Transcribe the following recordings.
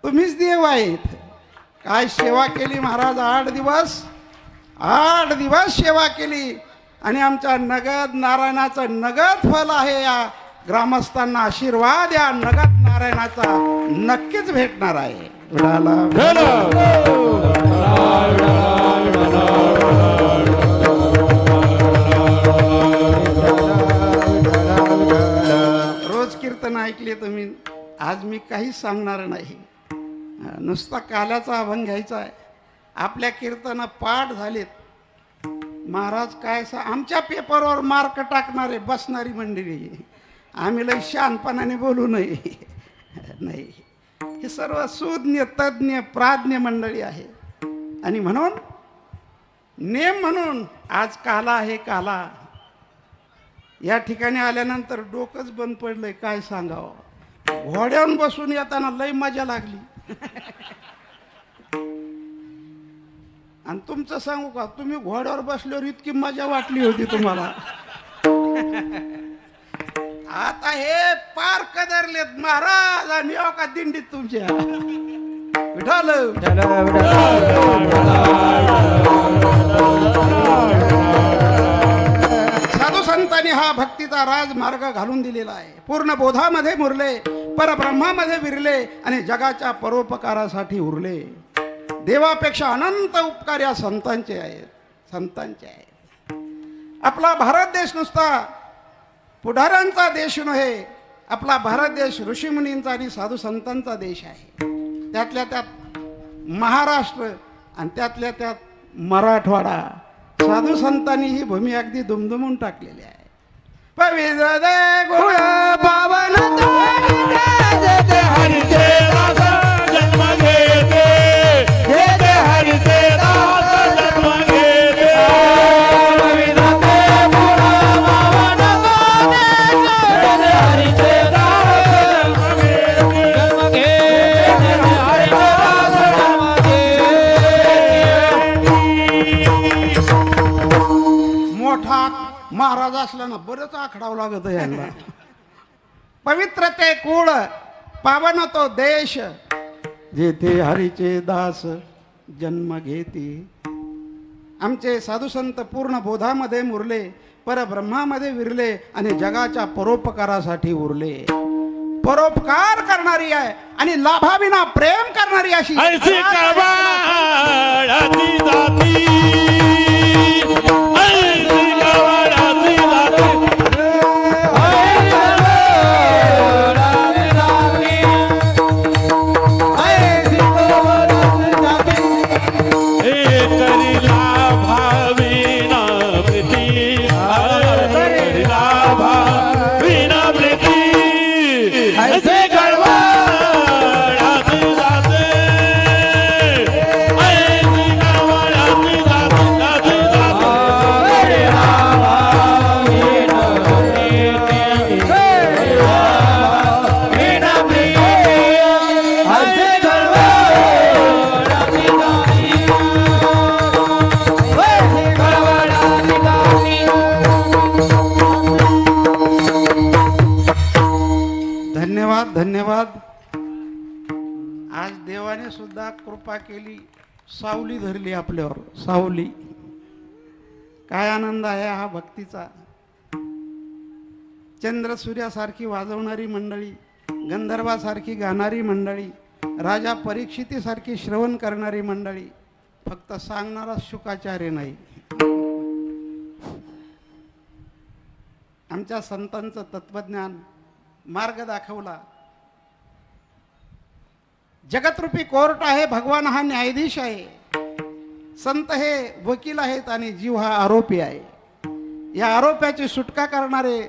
तुम्हीच देव आहेत. काय सेवा केली महाराज, 8 दिवस सेवा केली आणि आमच्या नगद नारायणाचं नगद फल आहे. या ग्रामस्थांना आशीर्वाद या नगद नारायणाचा नक्कीच भेटणार आहे. रोज कीर्तन ऐकले तुम्ही, आज मी काहीच सांगणार नाही. नुसता काल्याचा अभंग घ्यायचा आहे. आपल्या कीर्तन पाठ झालेत. महाराज काय आमच्या पेपरवर मार्क टाकणारे बसणारी मंडळी, आम्ही लय शहाणपणाने बोलू नये. नाही, हे सर्व सुज्ञ तज्ञ प्राज्ञ मंडळी आहे. आणि म्हणून नेम म्हणून आज काला आहे. काला या ठिकाणी आल्यानंतर डोकंच बंद पडलंय. काय सांगावं, घोड्यावर बसून येताना लय मजा लागली. आणि तुमचं सांगू का, तुम्ही घोड्यावर बसल्यावर इतकी मजा वाटली होती तुम्हाला. आता हे पार कदरलेत महाराज आणि का दिंडीत तुमच्या. विठाल साधू संतांनी हा भक्तीचा राजमार्ग घालून दिलेला आहे. पूर्ण बोधामध्ये मुरले, परब्रह्मामध्ये विरले आणि जगाच्या परोपकारासाठी उरले. देवापेक्षा अनंत उपकार या संतांचे आहेत. संतांचे आहेत. आपला भारत देश नुसता पुढाऱ्यांचा देश नव्हे, आपला भारत देश ऋषीमुनींचा आणि साधू संतांचा देश आहे. त्यातल्या त्यात महाराष्ट्र आणि त्यातल्या त्यात मराठवाडा, साधू संतांनी ही भूमी अगदी दुमदुमून टाकलेली आहे. पवित्र दे गुण पावन महाराज असला ना बरंच आखडावं लागत यांना. पवित्र ते कुळ पावन तो देश, जेथे हरीचे दास जन्म घेते. आमचे साधू संत पूर्ण बोधामध्ये मुरले, परब्रह्मामध्ये विरले आणि जगाच्या परोपकारासाठी उरले. परोपकार करणारी आहे आणि लाभाविना प्रेम करणारी अशी धन्यवाद. आज देवाने सुद्धा कृपा केली, सावली धरली आपल्यावर. सावली, काय आनंद आहे हा भक्तीचा. चंद्र सूर्यासारखी वाजवणारी मंडळी, गंधर्वासारखी गाणारी मंडळी, राजा परीक्षितीसारखी श्रवण करणारी मंडळी. फक्त सांगणारा शुकाचार्य नाही. आमच्या संतांचं तत्वज्ञान मार्ग दाखवला. जगतरूपी कोर्ट आहे, भगवान हा न्यायाधीश आहे, संत हे वकील आहेत आणि जीव हा आरोपी आहे. या आरोप्याची सुटका करणारे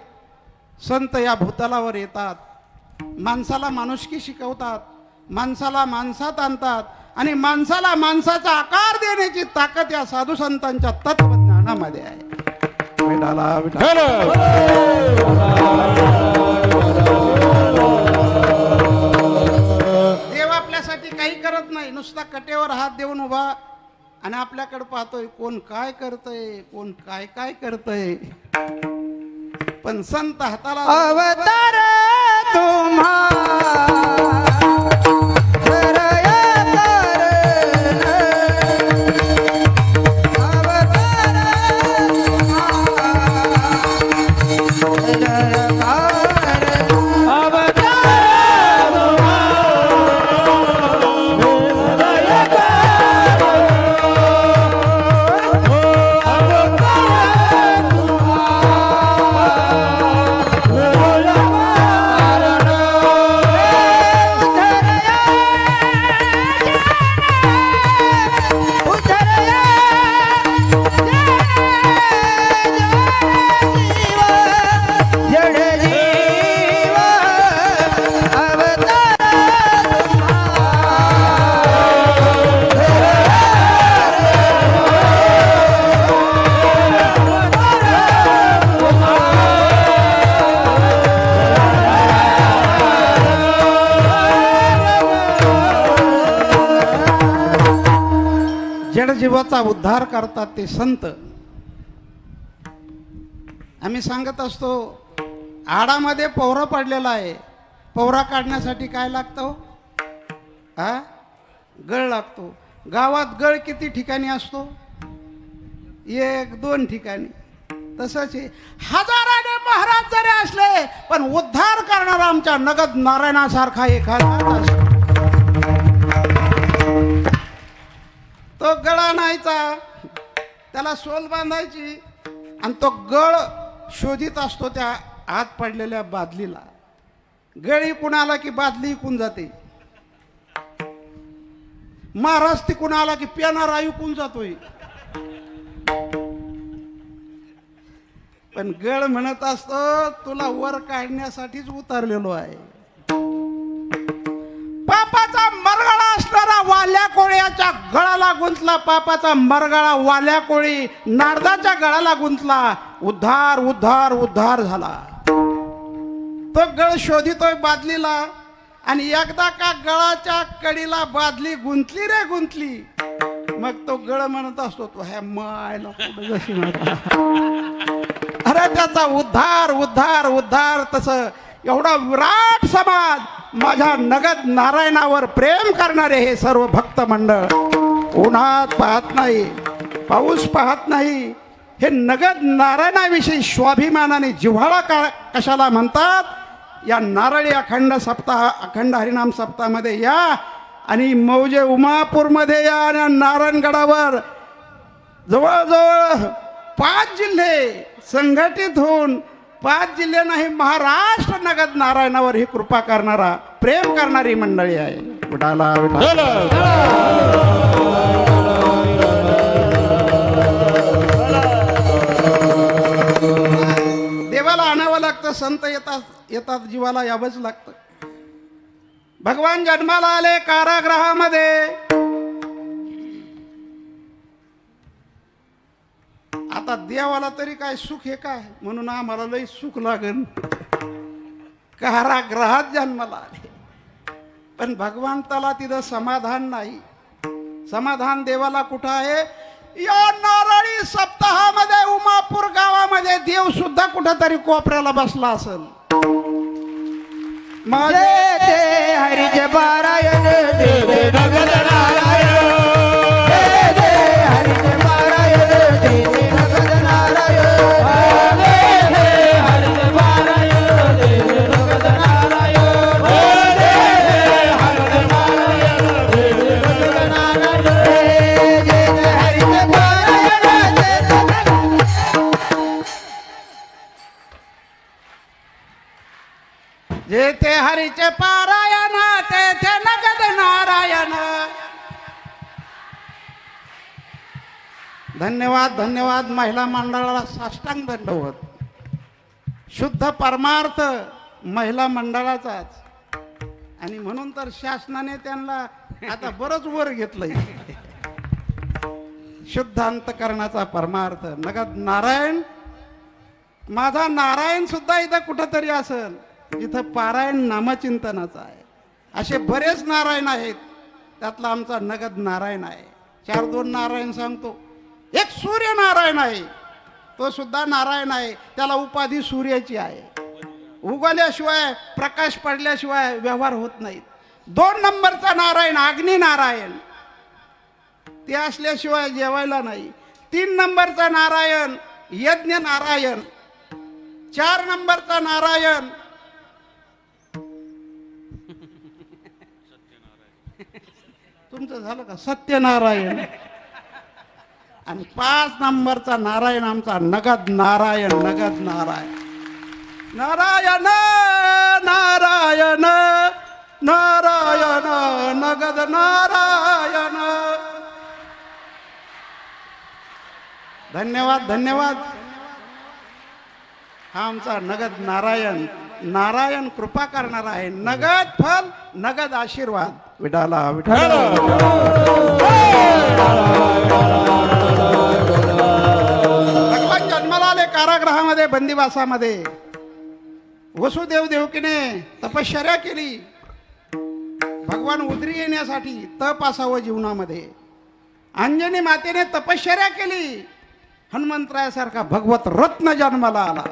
संत या भूतलावर येतात. माणसाला माणुसकी शिकवतात, माणसाला माणसात आणतात आणि माणसाला माणसाचा आकार देण्याची ताकद या साधू संतांच्या तत्वज्ञानामध्ये आहे. देव आपल्यासाठी काही करत नाही, नुसता कटेवर हात देऊन उभा आणि आपल्याकडे पाहतोय कोण काय करतय, कोण काय काय करतय. पण संत हाताला अवतार तुम्हा जडजीवाचा उद्धार करतात ते संत. आम्ही सांगत असतो, आडामध्ये पोहरा पडलेला आहे, पोहरा काढण्यासाठी काय लागतो? हा, गळ लागतो. गावात गळ किती ठिकाणी असतो? 1-2 ठिकाणी. तसंच हजाराने महाराज जरी असले, पण उद्धार करणारा आमच्या नगद नारायणासारखा एखादा असतो. तो गळ आणायचा, त्याला सोल बांधायची, आणि तो गळ शोधित असतो त्या आत पडलेल्या बादलीला. गळ इकून आला की बादली इकून जाते. महाराज तिकून आला की पिणारा इकून जातोय. पण गळ म्हणत असतो, तुला वर काढण्यासाठीच उतरलेलो आहे. पापाचा मरगळा असणारा वाल्या कोळ्याच्या गळाला गुंतला. पापाचा मरगळा वाल्या कोळी नारदाच्या गळाला गुंतला. उद्धार उद्धार उद्धार झाला. तो गळ शोधितोय बादलीला, आणि एकदा का गळाच्या कडीला बादली गुंतली रे गुंतली, मग तो गळ म्हणत असतो, तो ह्या मायला जशी अरे त्याचा उद्धार उद्धार उद्धार. तसं एवढा विराट समाज, माझ्या नगद नारायणावर प्रेम करणारे हे सर्व भक्त मंडळ, उन्हात पाहत नाही, पाऊस पाहत नाही, हे नगद नारायणाविषयी स्वाभिमानाने जिव्हाळा कशाला म्हणतात? या नारळी अखंड सप्ताह, अखंड हरिनाम सप्ताहामध्ये या, आणि मौजे उमापूरमध्ये या, आणि नारायणगडावर जवळजवळ 5 जिल्हे संघटित होऊन, 5 जिल्हे नाही, महाराष्ट्र नगद नारायणावर ही कृपा करणारा, प्रेम करणारी मंडळी आहे. विठाला विठाला. देवाला आणावं लागतं, संत येतात येतात, जीवाला यावंच लागतं. भगवान जन्माला आले कारागृहामध्ये. आता देवाला तरी काय सुख आहे काय, म्हणून आम्हाला लई सुख लागेल. कारागृहात जन्माला आले, पण भगवंताला तिथं समाधान नाही. समाधान देवाला कुठं आहे? या नारळी सप्ताहामध्ये उमापूर गावामध्ये देव सुद्धा कुठंतरी कोपऱ्याला बसला असेल. माझे ते हरिचे पारायण देवे नगद नारायण, दे हरिचे पारायण देवे नगद नारायण, दे हरिचे पारायण देवे नगद नारायण, दे हरिचे पारायण देवे नगद नारायण, दे हरिचे पारायण देवे. जेथे हरीचे पारायण तेथे नगद नारायण. धन्यवाद धन्यवाद. महिला मंडळाला साष्टांग दंडवत. शुद्ध परमार्थ महिला मंडळाचाच, आणि म्हणून तर शासनाने त्यांना आता बरंच वर घेतलंय. शुद्ध अंतकरणाचा परमार्थ नगद नारायण. माझा नारायण सुद्धा इथं कुठंतरी असेल जिथं पारायण नामचिंतनाचं आहे. असे बरेच नारायण आहेत, त्यातला आमचा नगद नारायण आहे. 4-2 नारायण सांगतो. एक सूर्य नारायण आहे, तो सुद्धा नारायण आहे, त्याला उपाधी सूर्याची आहे. उगवल्याशिवाय, प्रकाश पडल्याशिवाय व्यवहार होत नाहीत. 2 नंबरचा नारायण अग्नी नारायण, ते असल्याशिवाय जेवायला नाही. 3 नंबरचा नारायण यज्ञ नारायण. 4 नंबरचा नारायण तुमचं झालं का? सत्यनारायण. आणि 5 नंबरचा नारायण आमचा नगद नारायण. नगद नारायण. नारायण नारायण नारायण नगद नारायण. धन्यवाद धन्यवाद. हा आमचा नगद नारायण. नारायण कृपा करणारा आहे. नगद फल नगद आशीर्वाद. विठाला विठाला. भगवान जन्माला आले कारागृहामध्ये, बंदिवासामध्ये. वसुदेव देवकीने तपश्चर्या केली. भगवान उदरी येण्यासाठी तप असावं जीवनामध्ये. अंजनी मातेने तपश्चर्या केली, हनुमंतरायासारखा भगवत रत्न जन्माला आला.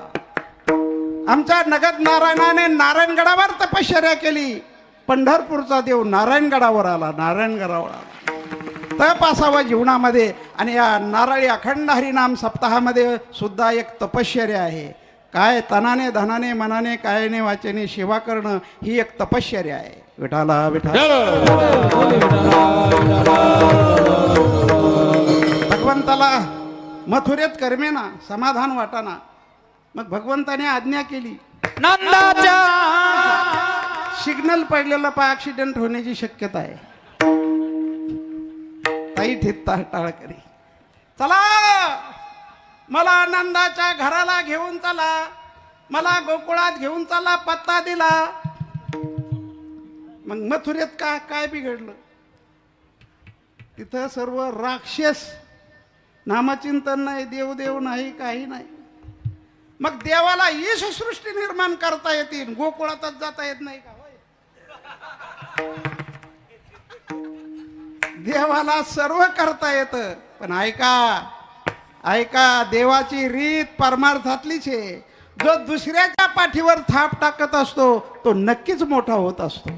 आमच्या नगद नारायणाने नारायणगडावर तपश्चर्या केली, पंढरपूरचा देव नारायणगडावर आला, नारायणगडावर आला. तप असावं जीवनामध्ये. आणि या नारळी अखंड हरिनाम सप्ताहामध्ये सुद्धा एक तपश्चर्या आहे. काय तनाने धनाने मनाने कायाने वाचेने सेवा करणं ही एक तपश्चर्या आहे. विठाला विठाला भगवंताला मथुरेत करमेना, समाधान वाटाना. मग भगवंताने आज्ञा केली, नंदाच्या सिग्नल पडलेला पाय ऍक्सिडेंट होण्याची शक्यता आहे. ताई ठेता टाळ करी, चला मला आनंदाच्या घराला घेऊन चला, मला गोकुळात घेऊन चला, पत्ता दिला. मग मथुरेत काय बिघडलं? तिथं सर्व राक्षस, नामचिंतन नाही, देवदेव नाही, काही नाही. मग देवाला ईश सृष्टी निर्माण करता येतील, गोकुळातच जाता येत नाही का? देवाला सर्व करता येतं. पण ऐका देवाची रीत परमार्थातलीच आहे. जो दुसऱ्याच्या पाठीवर थाप टाकत असतो तो नक्कीच मोठा होत असतो.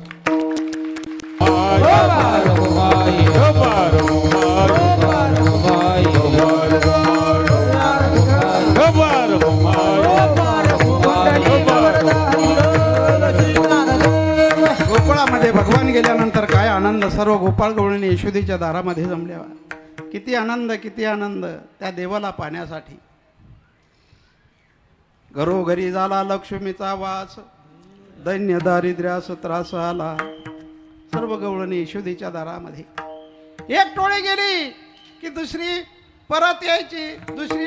गोकुळामध्ये भगवान गेल्यानंतर काय आनंद, सर्व गोपाळ गवळणी यशोदेच्या दारामध्ये जमल्या. किती आनंद, किती आनंद त्या देवाला पाहण्यासाठी. घरोघरी झाला लक्ष्मीचा वास, दैन्य दारिद्र्यास त्रास आला. सर्व गवळणी यशोदेच्या दारामध्ये. एक टोळी गेली की दुसरी परत यायची, दुसरी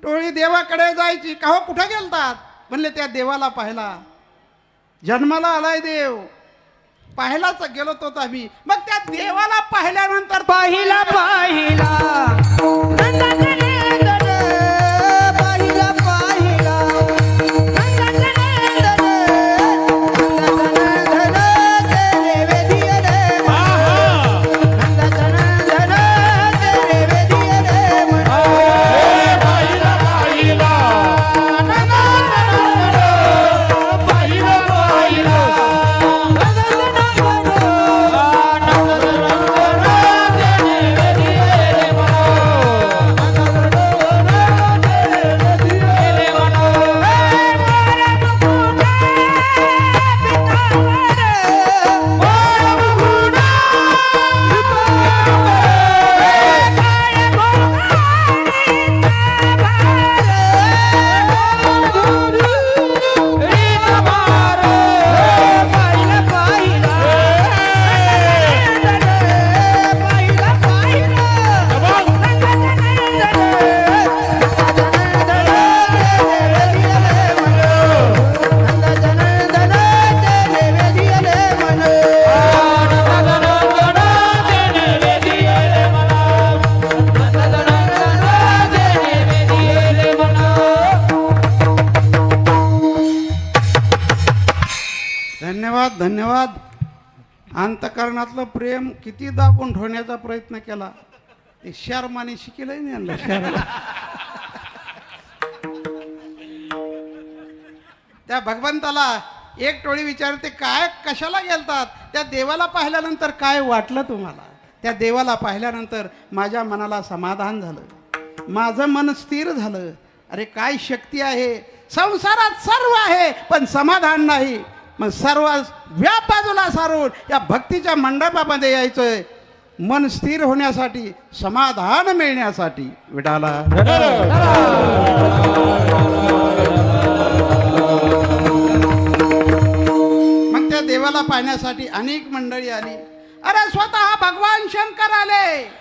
टोळी देवाकडे जायची. का हो कुठे गेलतात? म्हणले त्या देवाला पाहिला, जन्माला आलाय देव, पाहिलाच गेलो तो आम्ही. मग त्या देवाला पाहिल्यानंतर पाहिला पाहिला धन्यवाद. अंतकरणातलं प्रेम किती दाबून ठेवण्याचा प्रयत्न केला, ते शर्माने शिकेलही नाही आणलं. शर्मा त्या भगवंताला एक टोळी विचारते, काय कशाला गेलतात? त्या देवाला पाहिल्यानंतर काय वाटलं तुम्हाला? त्या देवाला पाहिल्यानंतर माझ्या मनाला समाधान झालं, माझं मन स्थिर झालं. अरे काय शक्ती आहे संसारात, सर्व आहे पण समाधान नाही. मग सर्व व्याप बाजूला सारून या भक्तीच्या मंडपामध्ये यायचंय, मन स्थिर होण्यासाठी, समाधान मिळण्यासाठी. विठाला मग त्या देवाला पाहण्यासाठी अनेक मंडळी आली. अरे स्वतः भगवान शंकर आले.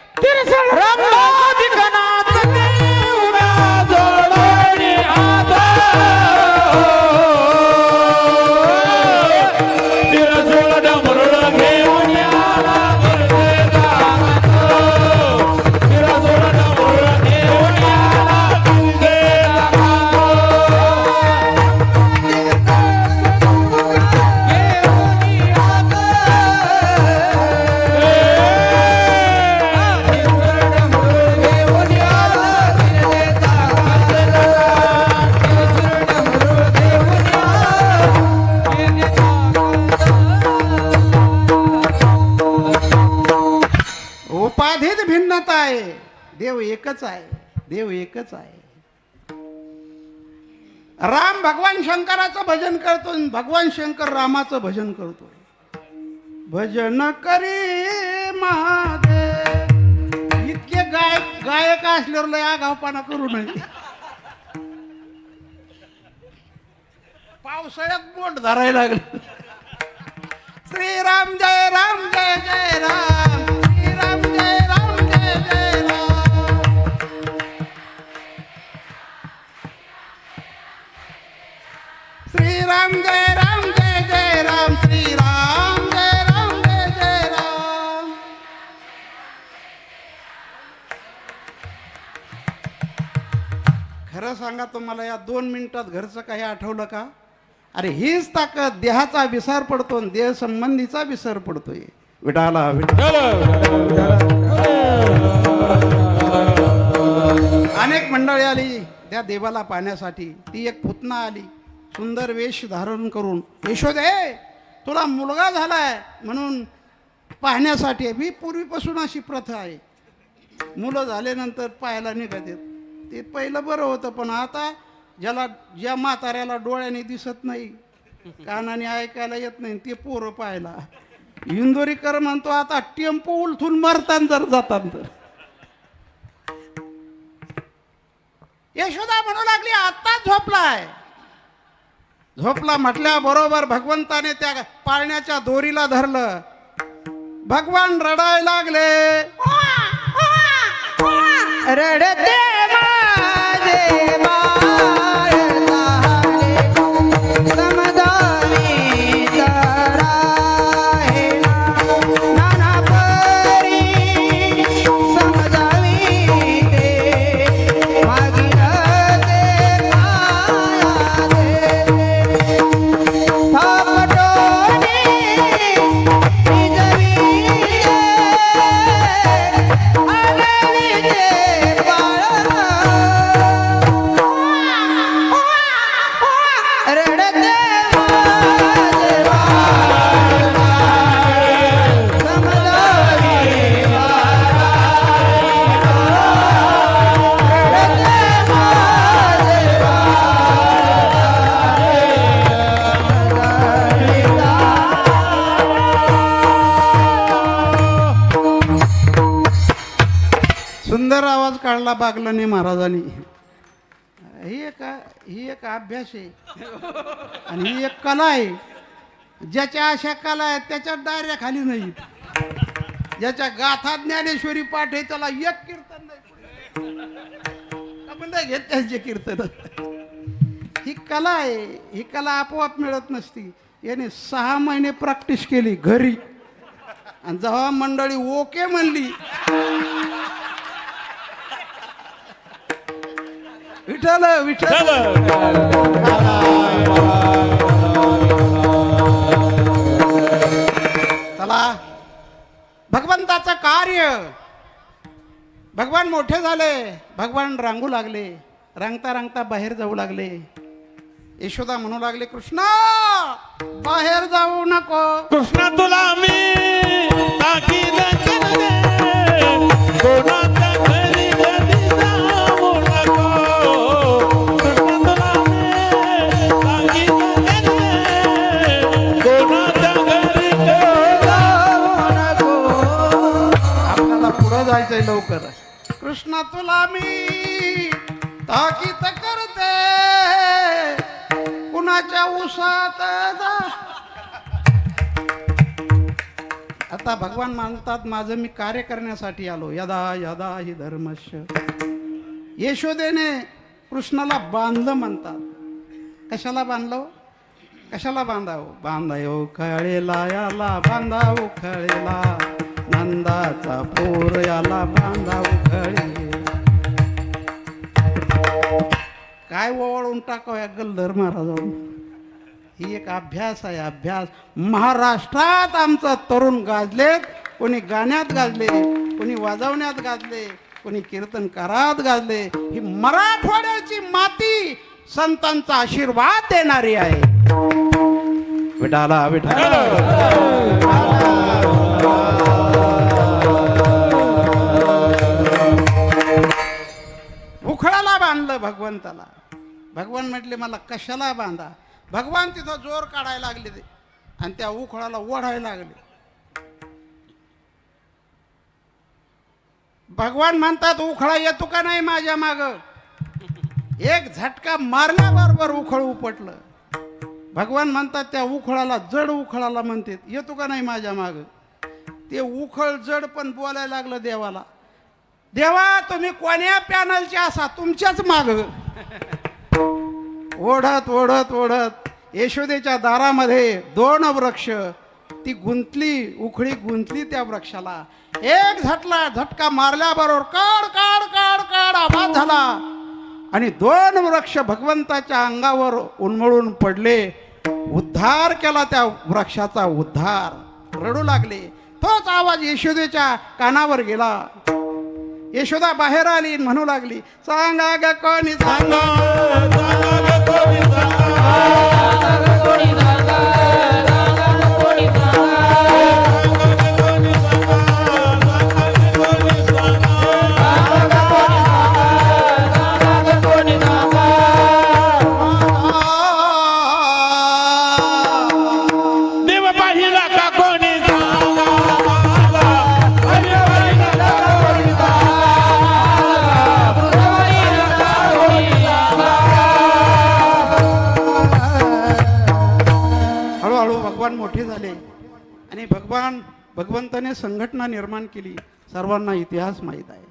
उपाधीत भिन्नता आहे, देव एकच आहे, देव एकच आहे. राम भगवान शंकराचं भजन करतो आणि भगवान शंकर रामाचं भजन करतो. भजन करी महादेव. इतके गायक असल्यावर लय आगावपणा करू नये. पावसाळ्यात बोट धरायला लागलं. श्रीराम जय राम जय जय राम, श्रीराम जय राम जय जय राम. श्रीराम जय राम जय जय राम, श्रीराम जय राम जय जय राम. खरं सांगा तुम्हाला या 2 मिनिटात घरचं काही आठवलं का? अरे हीच ताकद. देहाचा विसर पडतो, देह संबंधीचा विसर पडतोय. विठाला अनेक मंडळी आली त्या देवाला पाहण्यासाठी. ती एक पुतना आली सुंदर वेश धारण करून. यशोदे तुला मुलगा झालाय म्हणून पाहण्यासाठी. मी पूर्वीपासून अशी प्रथा आहे, मुलं झाल्यानंतर पाहायला निघतात. ते पहिलं बरं होतं, पण आता ज्या म्हाताऱ्याला डोळ्याने दिसत नाही, कानाने ऐकायला येत नाही, ते पोरं पाहायला. इंदोरीकर म्हणतो आता टेम्पो उलथून मरताना जर जातात तर. यशोदा म्हणू लागली आत्ताच झोपलाय. झोपला म्हटल्या बरोबर भगवंताने त्या पाळण्याच्या दोरीला धरलं. भगवान रडायला लागले. रडते माझे बाळ लहाने, समजावी जरा हे नाना परी समजावी ते मागील ते माया दे थापटोने निजवी सुंदर आवाज काढला बागलाने महाराजांनी. ही एक अभ्यास आहे आणि ही एक कला आहे. ज्याच्या अशा कला आहेत त्याच्या डायऱ्या खाली नाहीत. ज्याच्या गाथा ज्ञानेश्वरी पाठ आहे त्याला एक कीर्तन नाही. आपण नाही घेत त्यांचे कीर्तन. ही कला आहे. ही कला आपोआप मिळत नसती. याने 6 महिने प्रॅक्टिस केली घरी, आणि जेव्हा मंडळी ओके म्हणली, विठ्ठल विठ्ठल. चला भगवंताचं कार्य. भगवान मोठे झाले, भगवान रांगू लागले. रांगता रांगता बाहेर जाऊ लागले. यशोदा म्हणू लागले कृष्णा बाहेर जाऊ नको. कृष्णा तुला मी ताकीद करते, कोणाच्या घरी कधी जाऊ नको. कृष्णा तुला मी ताकीद करते, कोणाच्या घरी कधी जाऊ नको. आपल्याला पुढं जायचंय लवकर. कृष्णा तुला मी ताकीद करते, कुणाच्या उसात जा. आता भगवान मानतात माझं मी कार्य करण्यासाठी आलो. यदा यदा हि धर्मस्य. यशोदेने कृष्णाला बांधलं म्हणतात. कशाला बांधलं? कशाला बांधावं? बांधायो खळेला याला बांधावं खळेला, नंदाचा पोर याला बांधावं खळे. काय ओवाळून टाकावं या गल्हार महाराजांना. ही एक अभ्यास आहे, अभ्यास. महाराष्ट्रात आमचं तरुण गाजलेत. कोणी गाण्यात गाजले, कोणी वाजवण्यात गाजले, कोणी कीर्तनकारात गाजले. ही मराठवाड्याची माती संतांचा आशीर्वाद देणारी आहे. विठाला विठाला. झाला. भगवान म्हटले मला कशाला बांधा. भगवान तिथं जोर काढायला लागले ते आणि त्या उखळाला ओढायला लागले. भगवान म्हणतात उखळा येतो का नाही माझ्या माग. एक झटका मारल्याबरोबर उखळ उपटलं. भगवान म्हणतात त्या उखळाला जड उखळाला म्हणतात येतो का नाही माझ्या माग. ते उखळ जड पण बोलायला लागलं देवाला. देवा तुम्ही कोण्या पॅनलचे असा तुमच्याच माग. ओढत ओढत ओढत यशोदेच्या दारामध्ये 2 वृक्ष ती गुंतली. उखळी गुंतली त्या वृक्षाला. एक झटका मारल्याबरोबर काढ काढ काढ काढ आवाज झाला आणि 2 वृक्ष भगवंताच्या अंगावर उन्मळून पडले. उद्धार केला त्या वृक्षाचा उद्धार. रडू लागले. तोच आवाज यशोदेच्या कानावर गेला. यशोदा बाहेर आली आणि म्हणू लागली सांगा ग कोणी सांगा. देव पाहिला का कोणी सांगा. हळूहळू भगवान मोठे झाले आणि भगवंताने संघटना निर्माण केली. सर्वांना इतिहास माहीत आहे.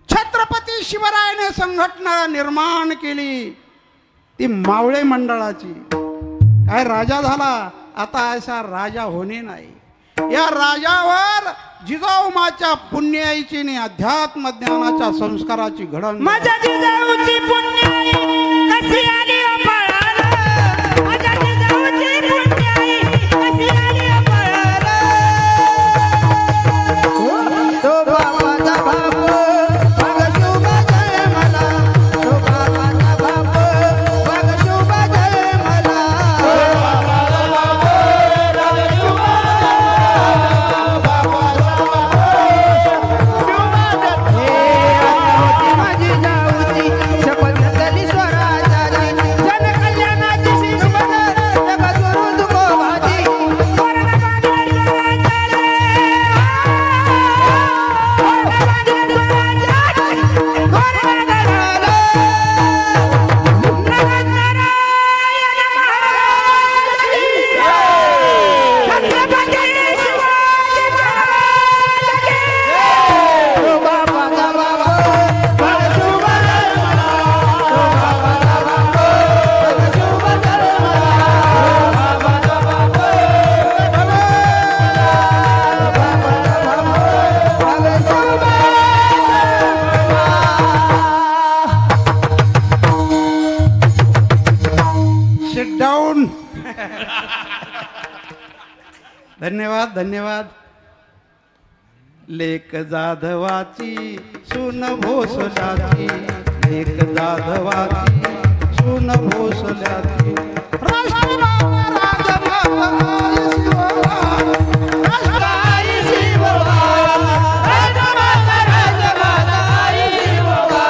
छत्रपती शिवरायाने संघटना निर्माण केली ती मावळे मंडळाची. काय राजा झाला. आता असा राजा होणे नाही. या राजावर जिजाऊमाच्या पुण्याईची आणि अध्यात्म ज्ञानाच्या संस्काराची घडण. माझ्या जिजाऊची पुण्याई कशी आली पळाला. माझ्या जिजाऊची पुण्याई कशी आली पळाला. तो बाबाचा बाप बघ शुभ जय मला. तो बाबाचा बाप बघ शुभ जय मला. माझी जाऊची शपथ घेतली स्वराजाची. जनकल्याणाची शिकवण नका करू दुखो भाजी. वरण बांधले स्वराजाचे. वरण बांधले स्वराजाचे. वरण गडाला. नमनारायण महाराजाची. छत्रपती शिवाजी महाराजाची. तो बाबाचा बाबा बघ शुभ जय मला. तो बाबाचा बाबा बघ शुभ जय मला. बाबाचा बाबा बघ शुभ सिट डाऊन. धन्यवाद धन्यवाद. लेक जाधवाची सून भोसल्याची. लेक जाधवाची सून भोसल्याची. राष्ट्रमाता राजमाता आई शिवबा. आई शिवबा. राजमाता राजमाता आई शिवबा.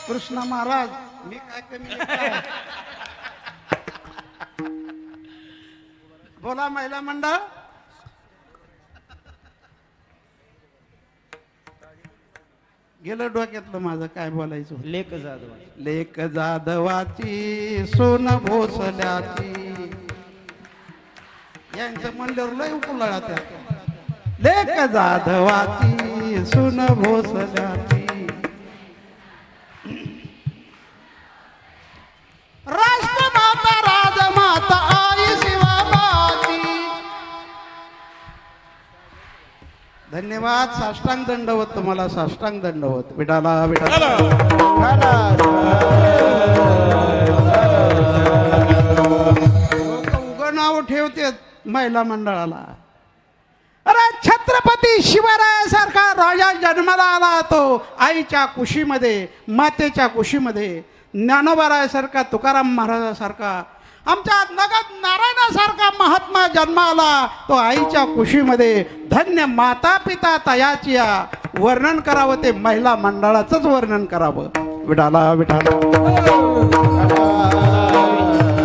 कृष्ण महाराज मी काय कमी आहे? बोला महिला मंडळ. गेलं डोक्यातलं माझं काय बोलायचं होतं. लेक जाधव. लेक जाधवाची सोन भोसल्याची. यांचं म्हणल्यावर लय उपलाळा त्या. लेक जाधवाची सोन भोसल्याची. राष्ट्रमाता राजमाता आई शिवबाची. धन्यवाद. साष्टांग दंडवत तुम्हाला. साष्टांग दंडवत. विठाला विठाला. उगं नाव ठेवते महिला मंडळाला. अरे छत्रपती शिवरायासारखा राजा जन्माला आला. तो आईच्या कुशीमध्ये मातेच्या कुशीमध्ये. ज्ञानोबारायासारखा तुकाराम महाराजासारखा आमच्या नगद नारायणासारखा महात्मा जन्माला. तो आईच्या कुशीमध्ये. धन्य माता पिता तयाचिया. वर्णन करावं ते महिला मंडळाचंच वर्णन करावं. विठाला विठाला.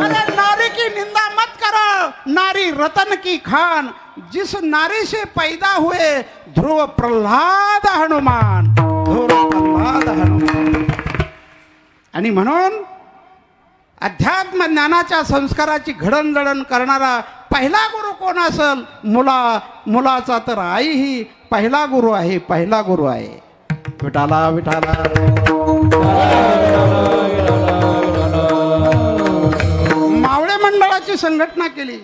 अरे नारी की निंदा मत करो, नारी रतन की खान, जिस नारी से पैदा हुए ध्रुव प्रल्हाद हनुमान, ध्रुव प्रल्हाद हनुमान. आणि म्हणून अध्यात्म ज्ञानाच्या संस्काराची घडणजडण करणारा पहिला गुरु कोण असेल? मुलाचा तर आई ही पहिला गुरु आहे, पहिला गुरु आहे. विठाला विठाला. मावळे मंडळाची संघटना केली.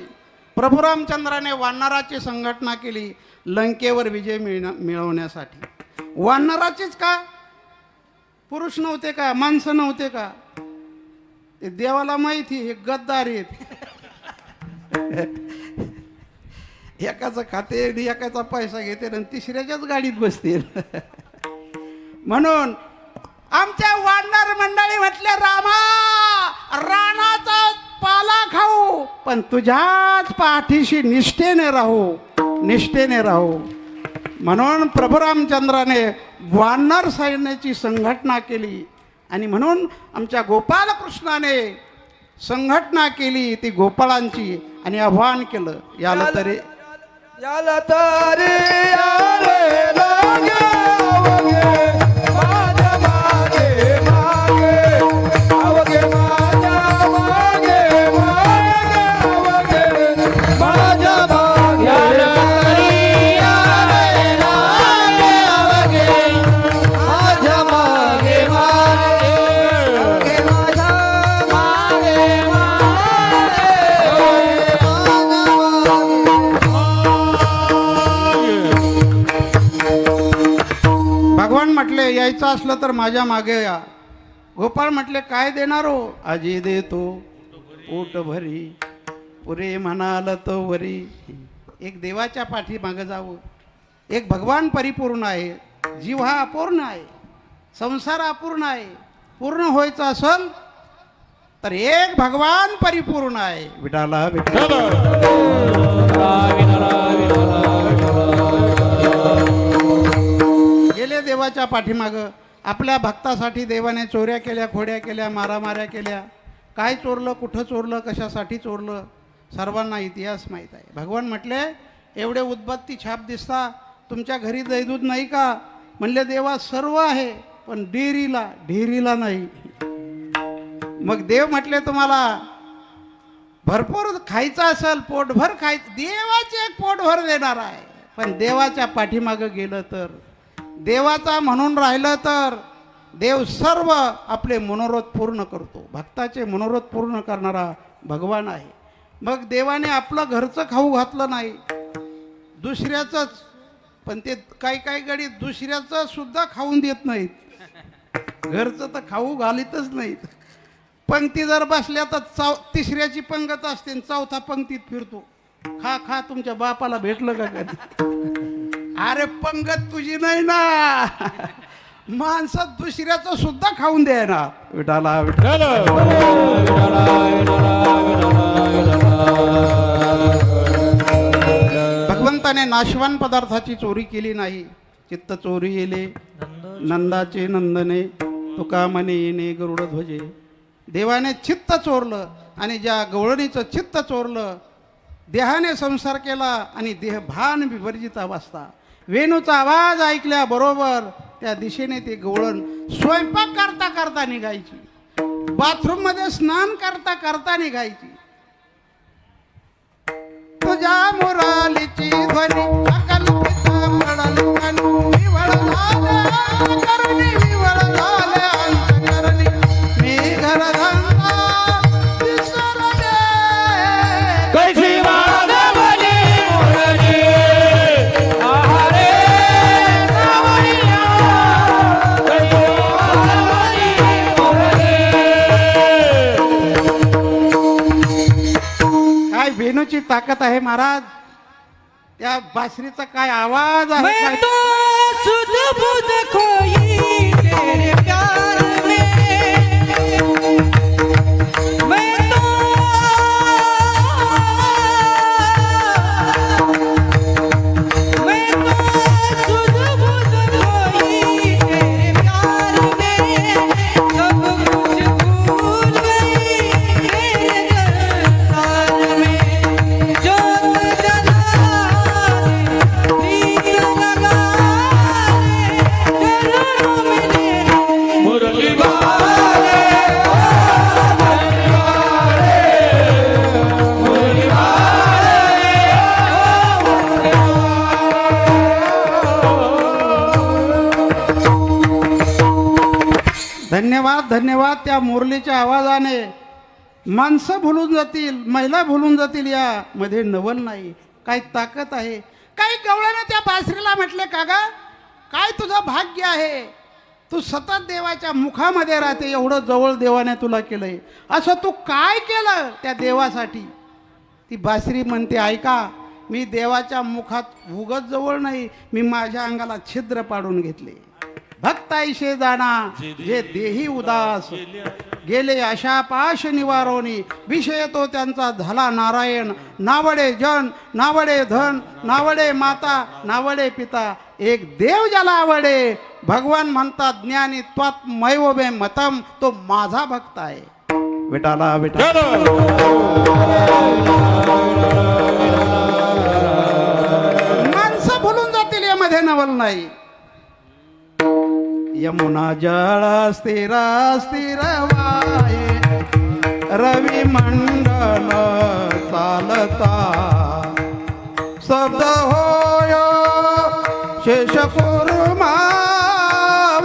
प्रभू रामचंद्राने वानराची संघटना केली लंकेवर विजय मिळवण्यासाठी. वानराचीच का? पुरुष नव्हते का? माणसं नव्हते का? ते देवाला माहिती हे गद्दार आहेत. एकाचं खाते एकाचा पैसा घेते आणि तिसऱ्याच्याच गाडीत बसते. म्हणून आमच्या वानर मंडळी म्हटले, रामा रानाचा पाला खाऊ पण तुझ्याच पाठीशी निष्ठेने राहू, निष्ठेने राहू. म्हणून प्रभू रामचंद्राने वानर सैन्याची संघटना केली. आणि म्हणून आमच्या गोपालकृष्णाने संघटना केली ती गोपाळांची आणि आव्हान केलं, याला तरी याला तरी यारे लागे अवघे माझ्या मागे मागे अवघे माझ्या मागे मागे अवघे माझ्या मागे याला तरी यारे लागे अवघे माझ्या मागे मागे अवघे माझ्या मागे भगवान म्हटले, यायचं असलं तर माझ्या मागे या. गोपाळ म्हटले, काय देणार हो? आजी देतो पोट भरी, पुरे म्हणाल तो वरी. एक देवाच्या पाठी मागं जावं. एक भगवान परिपूर्ण आहे, जीव हा अपूर्ण आहे, संसार अपूर्ण आहे. पूर्ण व्हायचं असेल तर एक भगवान परिपूर्ण आहे. विठाला विठाला. गेले देवाच्या पाठीमागं. आपल्या भक्तासाठी देवाने चोऱ्या केल्या, खोड्या केल्या, मारामाऱ्या केल्या. काय चोरलं, कुठं चोरलं, कशासाठी चोरलं, सर्वांना इतिहास माहीत आहे. भगवान म्हटले, एवढे उदबत्ती छाप दिसता, तुमच्या घरी दैदूत नाही का? म्हणले, देवा सर्व आहे पण ढेरीला नाही. मग देव म्हटले, तुम्हाला भरपूर खायचं असेल, पोटभर खायचं, देवाचे एक पोटभर देणार आहे. पण देवाच्या पाठीमागं गेलं तर, देवाचा म्हणून राहिलं तर देव सर्व आपले मनोरथ पूर्ण करतो. भक्ताचे मनोरथ पूर्ण करणारा भगवान आहे. मग देवाने आपलं घरचं खाऊ घातलं नाही, दुसऱ्याचंच. पण ते काही गडी दुसऱ्याचं सुद्धा खाऊन देत नाहीत, घरचं तर खाऊ घालीतच नाहीत. पंक्ती जर बसल्या तर तिसऱ्याची पंगत असते, चौथा पंक्तीत फिरतो. खा खा, तुमच्या बापाला भेटलं का कधी? अरे पंगत तुझी नाही ना, माणसात दुसऱ्याचं सुद्धा खाऊन द्या ना. विठाला विठाला. भगवंताने नाशवान पदार्थाची चोरी केली नाही. चित्त चोरी येले नंदाचे नंदने, तुका मने येणे गरुड ध्वजे. देवाने चित्त चोरलं आणि ज्या गवळणीचं चित्त चोरलं, देहाने संसार केला आणि देह भान विवर्जित अवस्था. वेणूचा आवाज ऐकल्याबरोबर त्या दिशेने ते गवळण स्वयंपाक करता करता निघायची, बाथरूम मध्ये स्नान करता करता निघायची. तुझ्या मुरालीची ध्वनी अकल्पिता पडल कानू, निवळ झाले करणी, निवळ झाले अंतकरणी. मी घरधंदा विसरले, कैसी वाजवली मुरली, आहारे जावळिया, कैसी वाजवली मुरली. काय वेणूची ताकद आहे महाराज, त्या बासरीचा काय आवाज आहे. मैं काय तो सुध बुध खोई तेरे प्यार में, मैं तो सुध बुध खोई धन्यवाद धन्यवाद. त्या मुरलीच्या आवाजाने माणसं भुलून जातील, महिला भुलून जातील. या मध्ये नवल नाही, काय ताकद आहे. काही गवळ्यानं त्या बासरीला म्हटले, का ग काय तुझं भाग्य आहे, तू सतत देवाच्या मुखामध्ये राहते, एवढं जवळ देवाने तुला केलंय, असं तू काय केलं त्या देवासाठी. ती बासरी म्हणते, ऐका, मी देवाच्या मुखात उगत जवळ नाही, मी माझ्या अंगाला छिद्र पाडून घेतले. भक्ताईशे जाणा जे देही उदास, गेले अशा पाश निवारोनी, विषय तो त्यांचा झाला नारायण. नावडे जन, नावडे धन, नावडे माता, नावडे पिता, एक देव ज्याला आवडे. भगवान म्हणतात ज्ञानी त्वात मैवमे मतम, तो माझा भक्त आहे. विठाला विठा. माणसं भुलून जातील, यामध्ये नवल नाही. यमुना जळ स्थिर स्थिर वाये, रवी मंडल चालता, शब्द होय शेष कुर्मा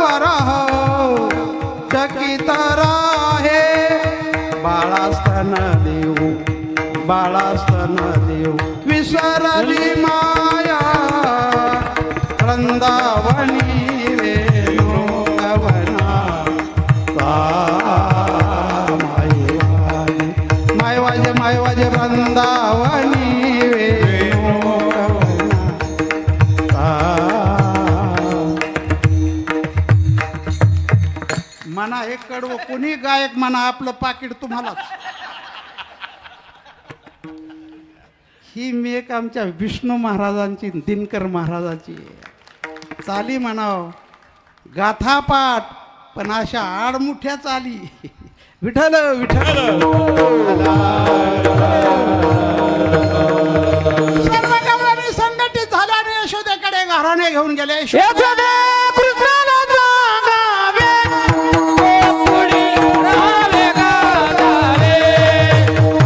वरह, चकित राहे बाळास्तन देऊ, बाळास्तन देऊ, विसरली माया वृंदावनी मायवाजे वृंदावनी म्हणा. हे कडवं कोणी गायक म्हणा, आपलं पाकिट तुम्हालाच. ही मेक आमच्या विष्णू महाराजांची, दिनकर महाराजांची चाली म्हणाव, गाथापाठ, पण अशा आडमुठ्या चाली. विठ्ठल विठ्ठल. सर्व गवळणी संघटित झाल्याने यशोदेकडे घराने घेऊन गेले. यशोदे कृष्णाला सांगावे, गोकुळी राहावे गाजावे.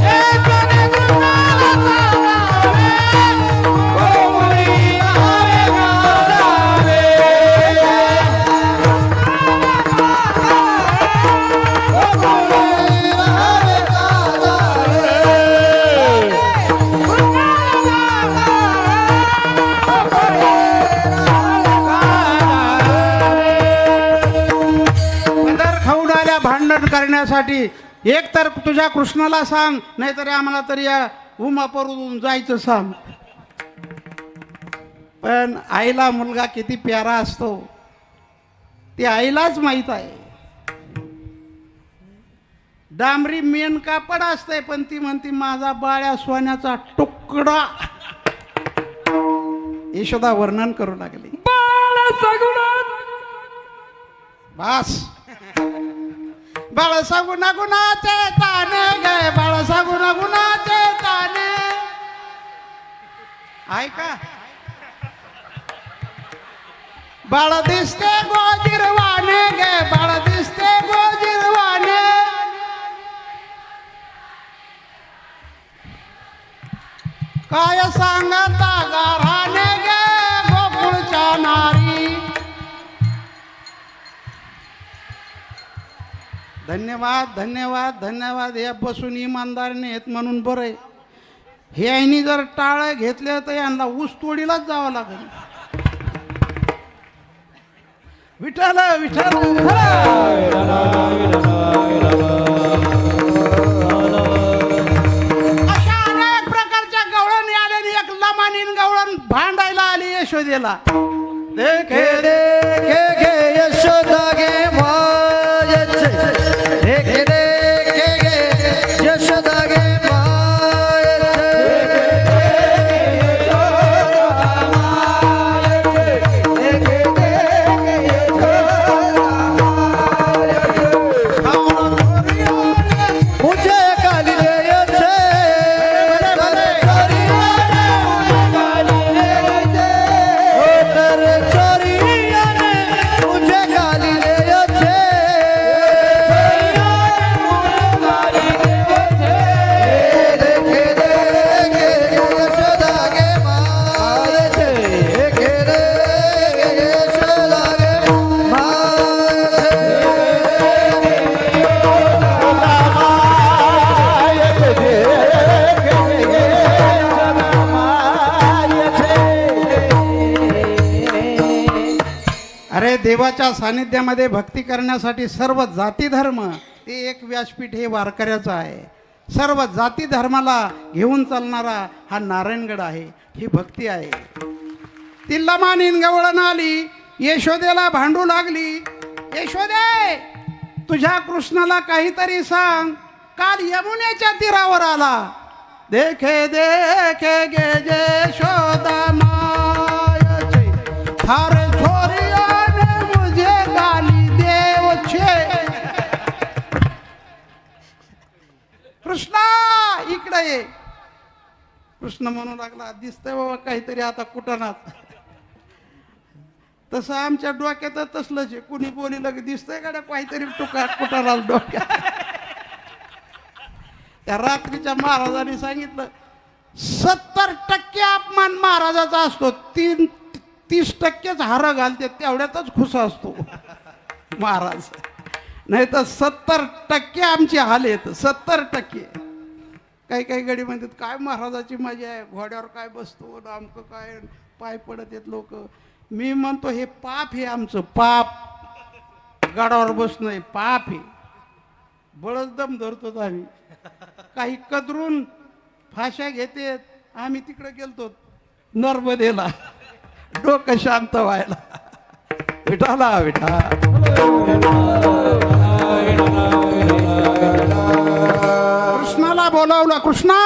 यशोदे कृष्णाला सांगावे, गोकुळी राहावे गाजावे. भांडण करण्यासाठी एक तर तुझ्या कृष्णाला सांग, नाहीतर आम्हाला तरी या उमापरून जायचं सांग. पण आईला मुलगा किती प्यारा असतो ते आईलाच माहित आहे. डांबरी मेन कापड असते, पण ती म्हणती माझा बाळ्या सोन्याचा तुकडा. यशोदा वर्णन करू लागली. बाळ सगुणात बस. बाळ सगुणा गुणाचे ताने गे, बाळ सगुणा गुणाचे ताने. ऐका, बाळ दिसते गोजिरवाने गे, बाळ दिसते गोजिरवाने. काय सांगता गाराने गे गोकुळच्या नारी. धन्यवाद धन्यवाद धन्यवाद. या बसून इमानदारीने येत म्हणून बरं आहे. हे आईनी जर टाळ घेतले तर यांना ऊस तोडीलाच जावं लागेल. विठ्ठल विठ्ठल. अशा अनेक प्रकारच्या गवळणी आलेली एक लमानीन गवळण भांडायला आली यशोदेला. देखे देखे गे यशोदा गे मायचे, देखे देखे गे यशोदा गे मायचे, देखे देखे यशोदा मायचे. मुझे काली ले छे, करे चोरिया ने मुझे काली देवाच्या सानिध्यामध्ये भक्ती करण्यासाठी सर्व जाती धर्म, ते एक व्यासपीठ हे वारकऱ्याचं आहे. सर्व जाती धर्माला घेऊन चालणारा हा नारायणगड आहे. ही भक्ती आहे. तिल्लामा निनगवळण आली, यशोदेला भांडू लागली. यशोदे, तुझ्या कृष्णाला काहीतरी सांग. काल यमुनेच्या तीरावर आला. देखे देखे गे यशोदा मायचे, थारे छोरियाने मुझे गाली देव छे. कृष्णा इकडे ये. कृष्ण म्हणू लागला, दिसतंय बाबा काहीतरी आता कुटनात. तसं आमच्या डोक्यात तसलंच आहे. कुणी बोलीलं की दिसतंय का काहीतरी कुटाला डोक्यात. त्या रात्रीच्या महाराजांनी सांगितलं 70% अपमान महाराजाचा असतो, 30%च हार घालते, तेवढ्यातच खुश असतो महाराज. नाही तर 70% आमचे हाल आहेत. 70%. काही काही गडी म्हणतात काय महाराजाची मजा आहे, घोड्यावर काय बसतो, आमचं काय पाय पडत आहेत लोक. मी म्हणतो हे पाप, हे आमचं पाप. गडावर बसणं पाप आहे. बळच दम धरतो आम्ही. काही कदरून फाश्या घेते. आम्ही तिकडे गेलतो नर्मदेला डोकं शांत व्हायला. विठाला विठा. कृष्णाला बोलावलं. कृष्णा,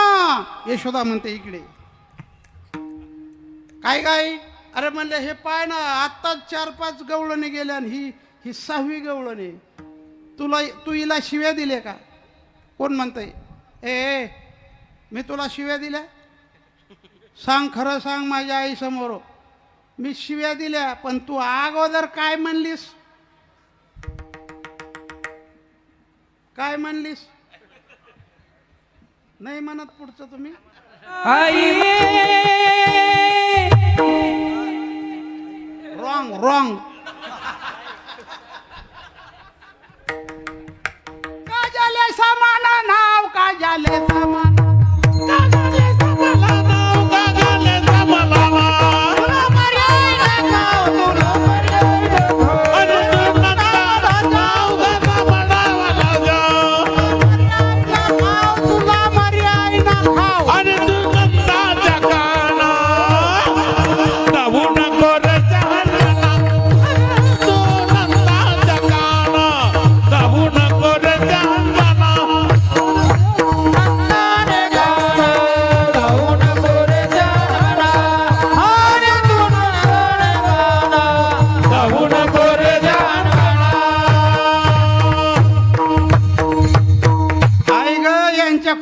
यशोदा म्हणते इकडे. काय काय? अरे म्हणले हे पाय ना, आत्ताच 4-5 गवळणे गेल्या आणि ही 6वी गवळणे. तू हिला शिव्या दिले का? कोण म्हणतंय? ए, मी तुला शिव्या दिल्या? सांग, खरं सांग माझ्या आई समोर. मी शिव्या दिल्या, पण तू अगोदर काय म्हणलीस? काय म्हणलीस? नाही म्हणत पुढचं तुम्ही? रॉंग. का झाले समान नाव, का झाले समान,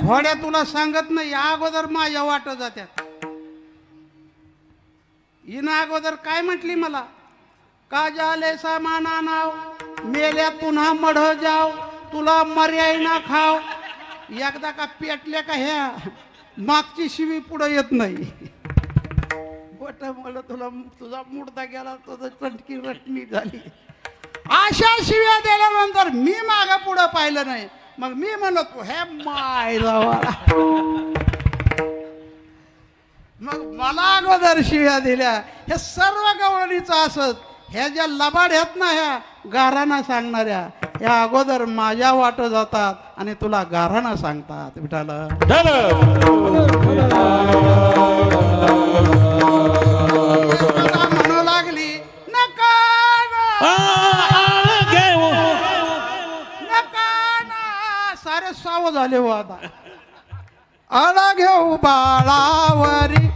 घोड्या तुला सांगत नाही, अगोदर माझ्या वाट जात्यात. हिनं अगोदर काय म्हटली मला? का झाले सामाना नाव, मेल्या पुन्हा मढ जाव, तुला मर्याय ना खाव. एकदा का पेटल्या का ह्या मागची शिवी पुढे येत नाही. बोट मला तुला, तुझा मुडदा गेला, तुझं चटकी रटणी झाली. अशा शिव्या दिल्यानंतर मी माग पुढं पाहिलं नाही. मग मी म्हणलो तू हे मायला, मग मला अगोदर शिव्या दिल्या. हे सर्व गवळणीचं असत. ह्या ज्या लबाड आहेत ना, ह्या गाराना सांगणाऱ्या, ह्या अगोदर माझ्या वाट जातात आणि तुला गाराना सांगतात. विठाला म्हणू लागली नका सारे साव झाले हो आता. आळा घेऊ बाळावरी,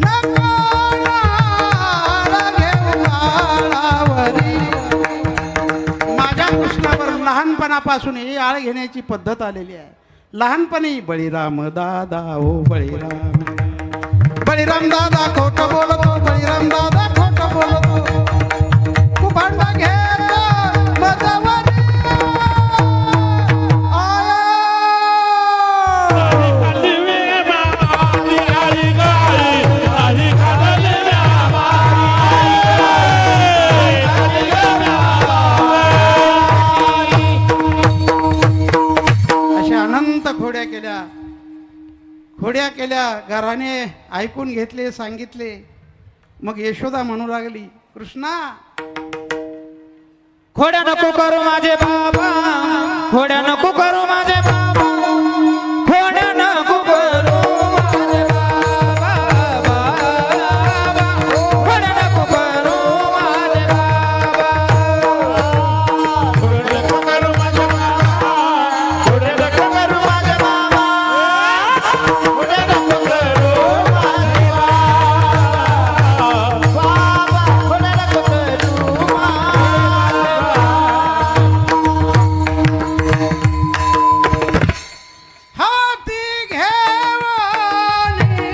आळा घेऊ बाळावरी. माझ्या कृष्णावर लहानपणापासून ही आळ घेण्याची पद्धत आलेली आहे. लहानपणी बळीराम दादा, ओ बळीराम, बळीराम दादा खोटं बोलतो, बळीराम दादा खोटं बोलतो. तू भांडा घेतो मजावरी. खोड्या केल्या. घराने ऐकून घेतले, सांगितले. मग यशोदा म्हणू लागली कृष्णा खोड्या नको करू माझे बाबा खोड्या नको करू माझे बाबा खोड्या नको करू माझे बाबा खोड्या नको करू माझे बाबा खोड्या नको करू माझे बाबा खोड्या नको करू माझे बाबा खोड्या नको करू माझे बाबा खोड्या नको करू हाती घेऊन आकाशी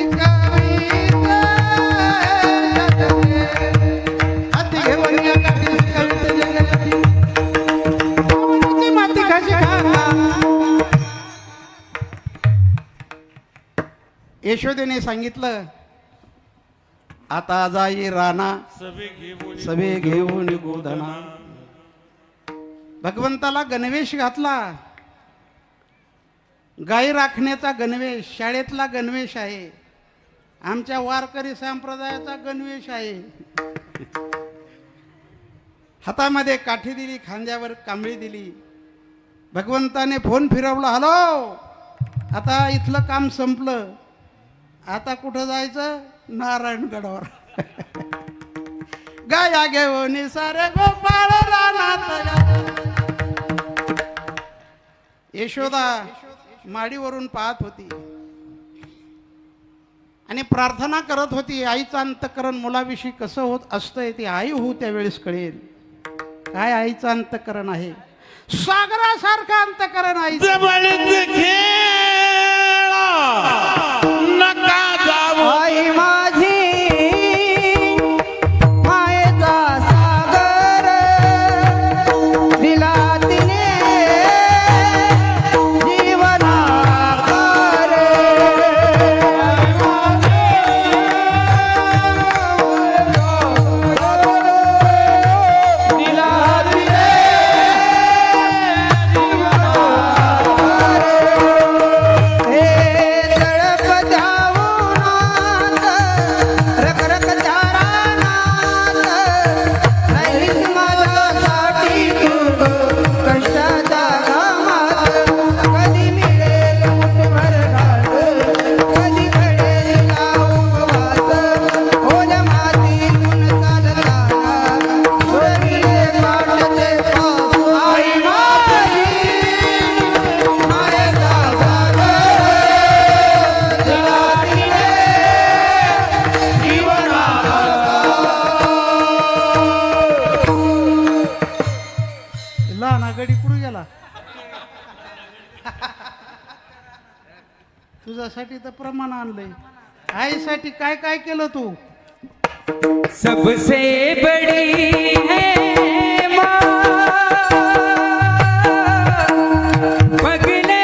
शिकवीत जगते. हाती घेऊन आकाशी शिकवीत जगते. ती माती खाशी खाना. यशोदेने सांगितलं आता जाई राणा सभे घेऊन गोधना. भगवंताला गणवेश घातला. गाई राखण्याचा गणवेश शाळेतला गणवेश आहे. आमच्या वारकरी संप्रदायाचा गणवेश आहे. हातामध्ये काठी दिली खांद्यावर कांबळी दिली. भगवंताने फोन फिरवला हॅलो आता इथलं काम संपलं आता कुठं जायचं नारायणगडावर. गाया घेऊन सारे गोपाळ रानात. यशोदा माडीवरून पाहत होती आणि प्रार्थना करत होती. आईचं अंतकरण मुलाविषयी कसं होत असतंय ती आई होऊ त्यावेळेस कळेल. काय आईचं अंतकरण आहे सागरासारखं अंतकरण आईचं. नका जाऊ आई माझी मायेचा सागर दिला तिने जीवनाकार. दिला तिने हे तळप धावूनात रखरख चारानात राहिलीस माझ्यासाठी तू कष्टाच्या घामात. कधी मिळेल मुठभर घास कधी घडेल उपवास. ओल्या मातीतून चालताना सुरविले पाटाचे पास. आई माझी मायेचा सागर दिला तिने लहान गडी कुठे गेला तुझ्यासाठी तर प्रमाण आणलंय. आईसाठी काय काय केलं तू. सबसे बड़ी है माँ पगले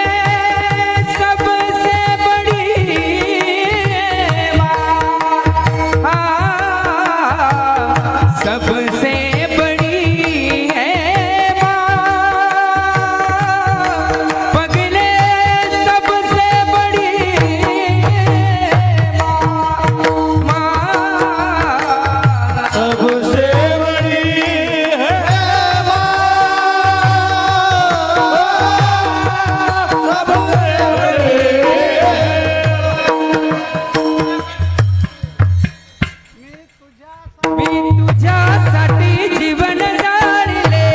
सबसे बड़ी माँ सबसे बड़ी है माँ पगले सबसे बड़ी माँ सबसे बड़ी है मी तुझ्यासाठी जीवन जाळले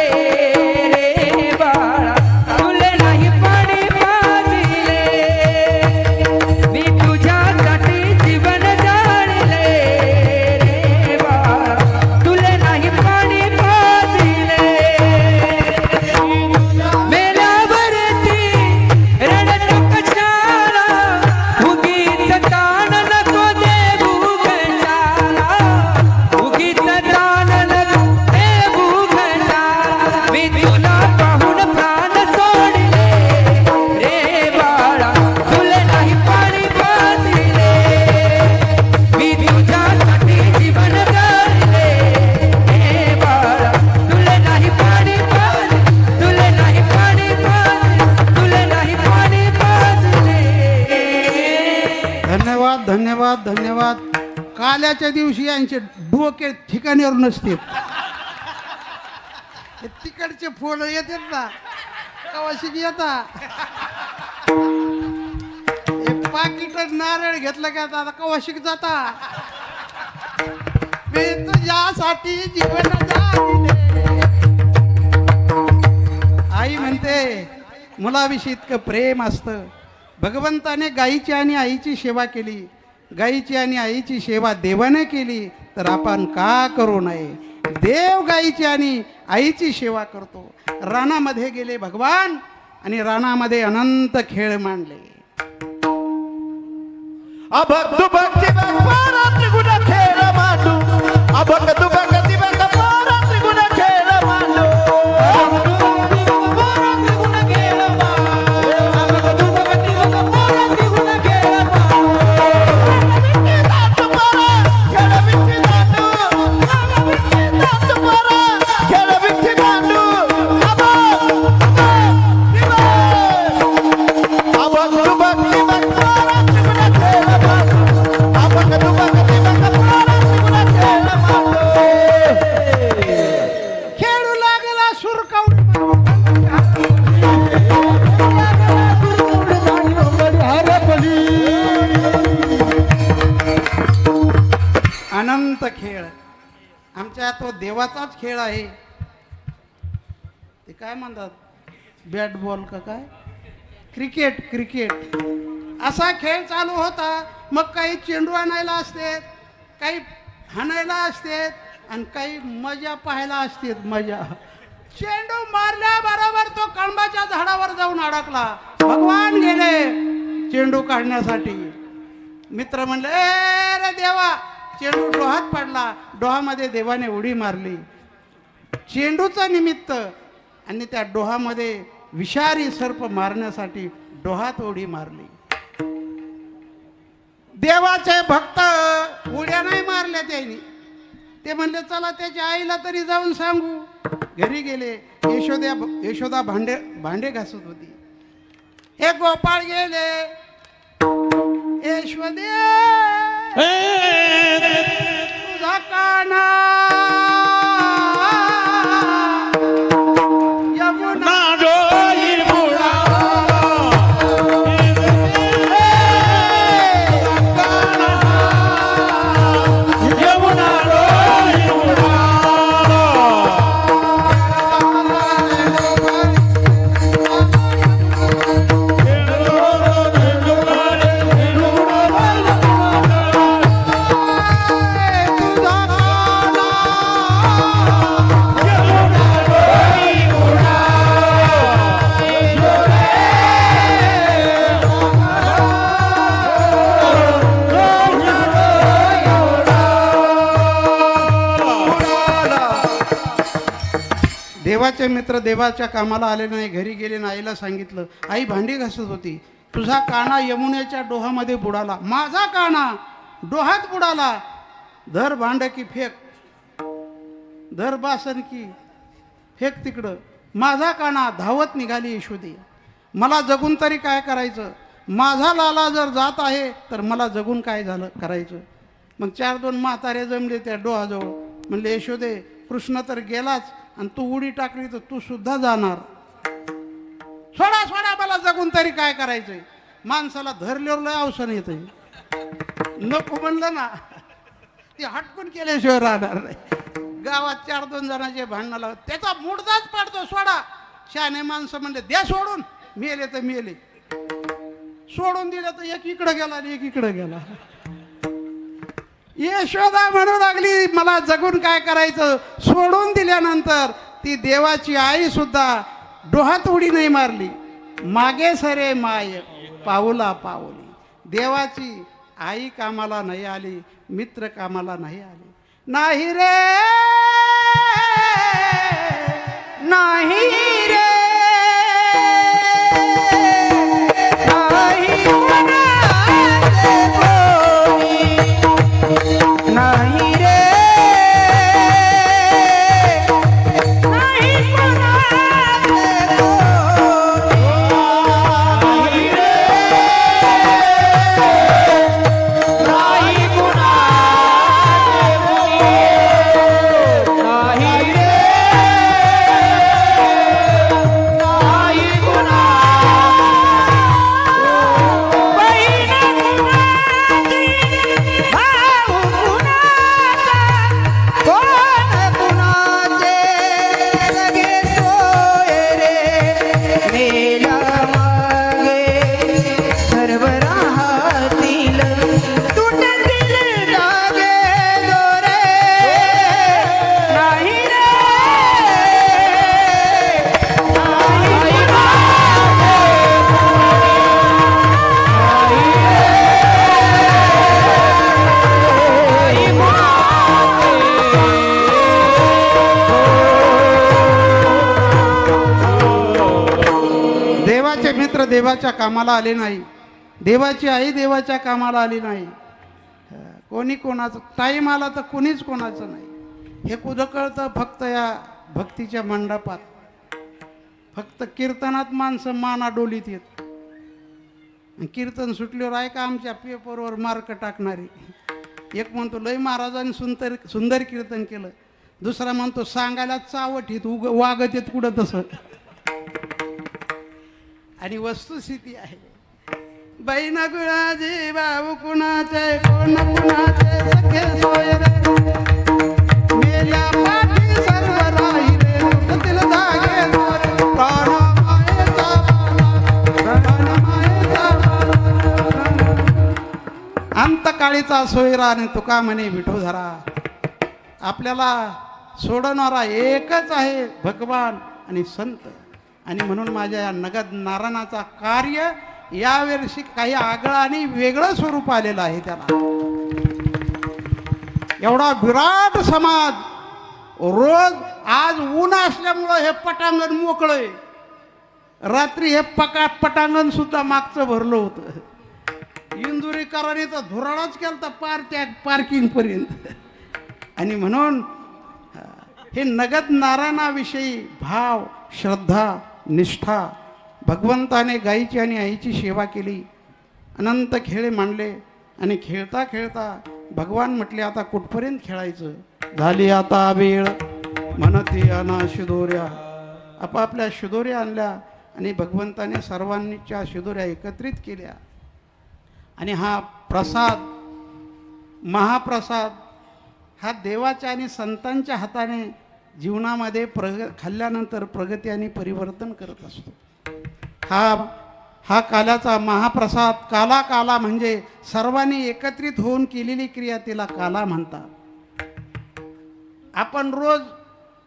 रे बाळा तुले नाही पाणी पाजले. मी तुझ्यासाठी जीवन जाळले रे बाळा तुले नाही पाणी पाजले. मेल्यावरती रडतो कशाला उगीच ताण नको देऊ गजाला उगीच ताण नको देऊ गजाला. मी तुला पाहून प्राण सोडले रे बाळा तुले नाही पाणी पाजले. मी तुझ्यासाठी जीवन जगले रे बाळा तुले नाही पाणी पाजले तुले नाही पाणी पाजले तुले नाही पाणी पाजले. धन्यवाद धन्यवाद धन्यवाद. काल्याच्या दिवशी यांचे डोके ठिकाणीवर नसते. हे तिकडचे फोड येतात ना कवाशिक येता. हे पाकिट नारळ घेतलं का आता कवाशिक जाता. मी तुझ्यासाठी जीवन दिले. आई म्हणते मुलाविषयी इतकं प्रेम असतं. भगवंताने गाईची आणि आईची सेवा केली. गाईची आणि आईची सेवा देवाने केली तर आपण का करू नये. देव गाईची आणि आईची सेवा करतो. रानामध्ये गेले भगवान आणि रानामध्ये अनंत खेळ मांडले. अभक दुभक दिवक पारा त्रिगुण खेळ मांडू. अभक दुभक दिवक पारा त्रिगुण खेळ मांडू. खेळू लागला सुरकावून. अनंत खेळ आमच्या तो देवाचाच खेळ आहे. ते काय म्हणतात बॅट बॉल का काय क्रिकेट. क्रिकेट असा खेळ चालू होता. मग काही चेंडू आणायला असते, काही हाणायला असते आणि काही मजा पाहायला असते. मजा चेंडू मारल्याबरोबर तो कळंबाच्या झाडावर जाऊन अडकला. भगवान गेले चेंडू काढण्यासाठी. मित्र म्हणले ए रे देवा. चेंडू डोहात पडला. डोहामध्ये देवाने उडी मारली. चेंडूचं निमित्त आणि त्या डोहामध्ये विषारी सर्प मारण्यासाठी डोहात उडी मारली. देवाचे भक्त उड्या नाही मारल्या त्यांनी. ते म्हणले चला त्याच्या आईला तरी जाऊन सांगू. घरी गेले. यशोदा भांडे घासत होती. हे गोपाळ गेले. यशोदे तुझा काना यमुना डोई बुडा. देवाचे मित्र देवाच्या कामाला आले नाही. घरी गेले ना. आईला सांगितलं. आई भांडी घासत होती. तुझा काना यमुनेच्या डोहामध्ये बुडाला. माझा काना डोहात बुडाला. धर भांड की फेक. धर बासन की फेक तिकडं. माझा काना धावत निघाली यशोदे. मला जगून तरी काय करायचं. माझा लाला जर जात आहे तर मला जगून काय झालं करायचं. मग 4-2 म्हातारे जमले त्या डोहाजवळ. म्हणले यशोदे कृष्ण तर गेलाच आणि तू उडी टाकली तर तू सुद्धा जाणार. सोडा सोडा मला जगून तरी काय करायचंय. माणसाला धरल्यावर लय अवसर येतंय. नको म्हणलं ना ते हटकून केल्याशिवाय राहणार नाही. गावात 4-2 जणांचे भांडणाला त्याचा मुडदाच पडतो. सोडा. शहाणे माणसं म्हणले द्या सोडून. मेले तर मेले. सोडून दिलं तर एक इकडं गेला आणि एक इकडं गेला. यशोदा म्हणू लागली मला जगून काय करायचं. सोडून दिल्यानंतर ती देवाची आई सुद्धा डोहात उडी नाही मारली. मागे सरे माय पाऊला पाऊली. देवाची आई कामाला नाही आली. मित्र कामाला नाही आले. नाही रे नाही रे नाही कोणाचे कोणी. नाही रे नाही कोणाचे कोणी. नाही रे नाही कोणाचे देवाच्या कामाला आले नाही, देवाची आई देवाच्या कामाला आली नाही. कोणी कोणाचं टाईम आला तर कोणीच कोणाचं नाही. हे कुठं कळतं? फक्त या भक्तीच्या मंडपात, फक्त कीर्तनात माणसं माना डोलीत येत. कीर्तन सुटल्यावर आहे का आमच्या पेपरवर मार्क टाकणारी. एक म्हणतो लय महाराजांनी सुंदर कीर्तन केलं, दुसरा म्हणतो सांगायला चावट येत वागत येत कुठं तसं. आणि वस्तुस्थिती आहे बहीण गुणाजी भाऊ कुणाचे कोण कुणाचे सखे सोय रे, मेल्या पाठी सर्व राहिले दुःखतील धागे दोरे. प्राणमायेचा अंतकाळीचा सोयरा आणि तुका म्हणे विठोधरा. आपल्याला सोडवणारा एकच आहे भगवान आणि संत. आणि म्हणून माझ्या या नगद नारायणाचा कार्य यावर्षी काही आगळं आणि वेगळं स्वरूप आलेलं आहे. त्याला एवढा विराट समाज, रोज आज ऊन असल्यामुळं हे पटांगण मोकळंय, रात्री हे पटांगण सुद्धा मागचं भरलं होतं. इंदुरीकरांनी तर धुराळाच केलं तर त्या पार्किंग पर्यंत. आणि म्हणून हे नगद नारायणाविषयी भाव, श्रद्धा, निष्ठा, भगवंताने गायीची आणि आईची सेवा केली, अनंत खेळ मांडले. आणि खेळता खेळता भगवान म्हटले आता कुठपर्यंत खेळायचं, झाली आता वेळ. म्हणती अना शिदोऱ्या, आपापल्या शिदोऱ्या आणल्या आणि भगवंताने सर्वांच्या शिदोऱ्या एकत्रित केल्या. आणि हा प्रसाद, महाप्रसाद हा देवाच्या आणि संतांच्या हाताने जीवनामध्ये खाल्ल्यानंतर प्रगती आणि परिवर्तन करत असतो. हा काल्याचा महाप्रसाद, काला काला म्हणजे सर्वांनी एकत्रित होऊन केलेली क्रिया, तिला काला म्हणतात. आपण रोज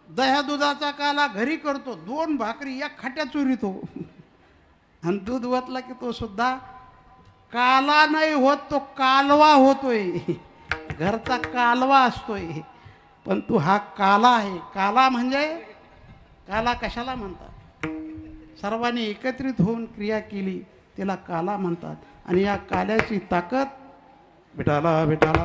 दह्या दुधाचा काला घरी करतो, 2 भाकरी या खाट्या चुरितो आणि दूध वतला की तो सुद्धा काला नाही होत, तो कालवा होतोय, घरचा कालवा असतोय. पण तू हा काला आहे. काला म्हणजे काला कशाला म्हणतात? सर्वांनी एकत्रित होऊन क्रिया केली त्याला काला म्हणतात. आणि या काल्याची ताकद विठाला विठाला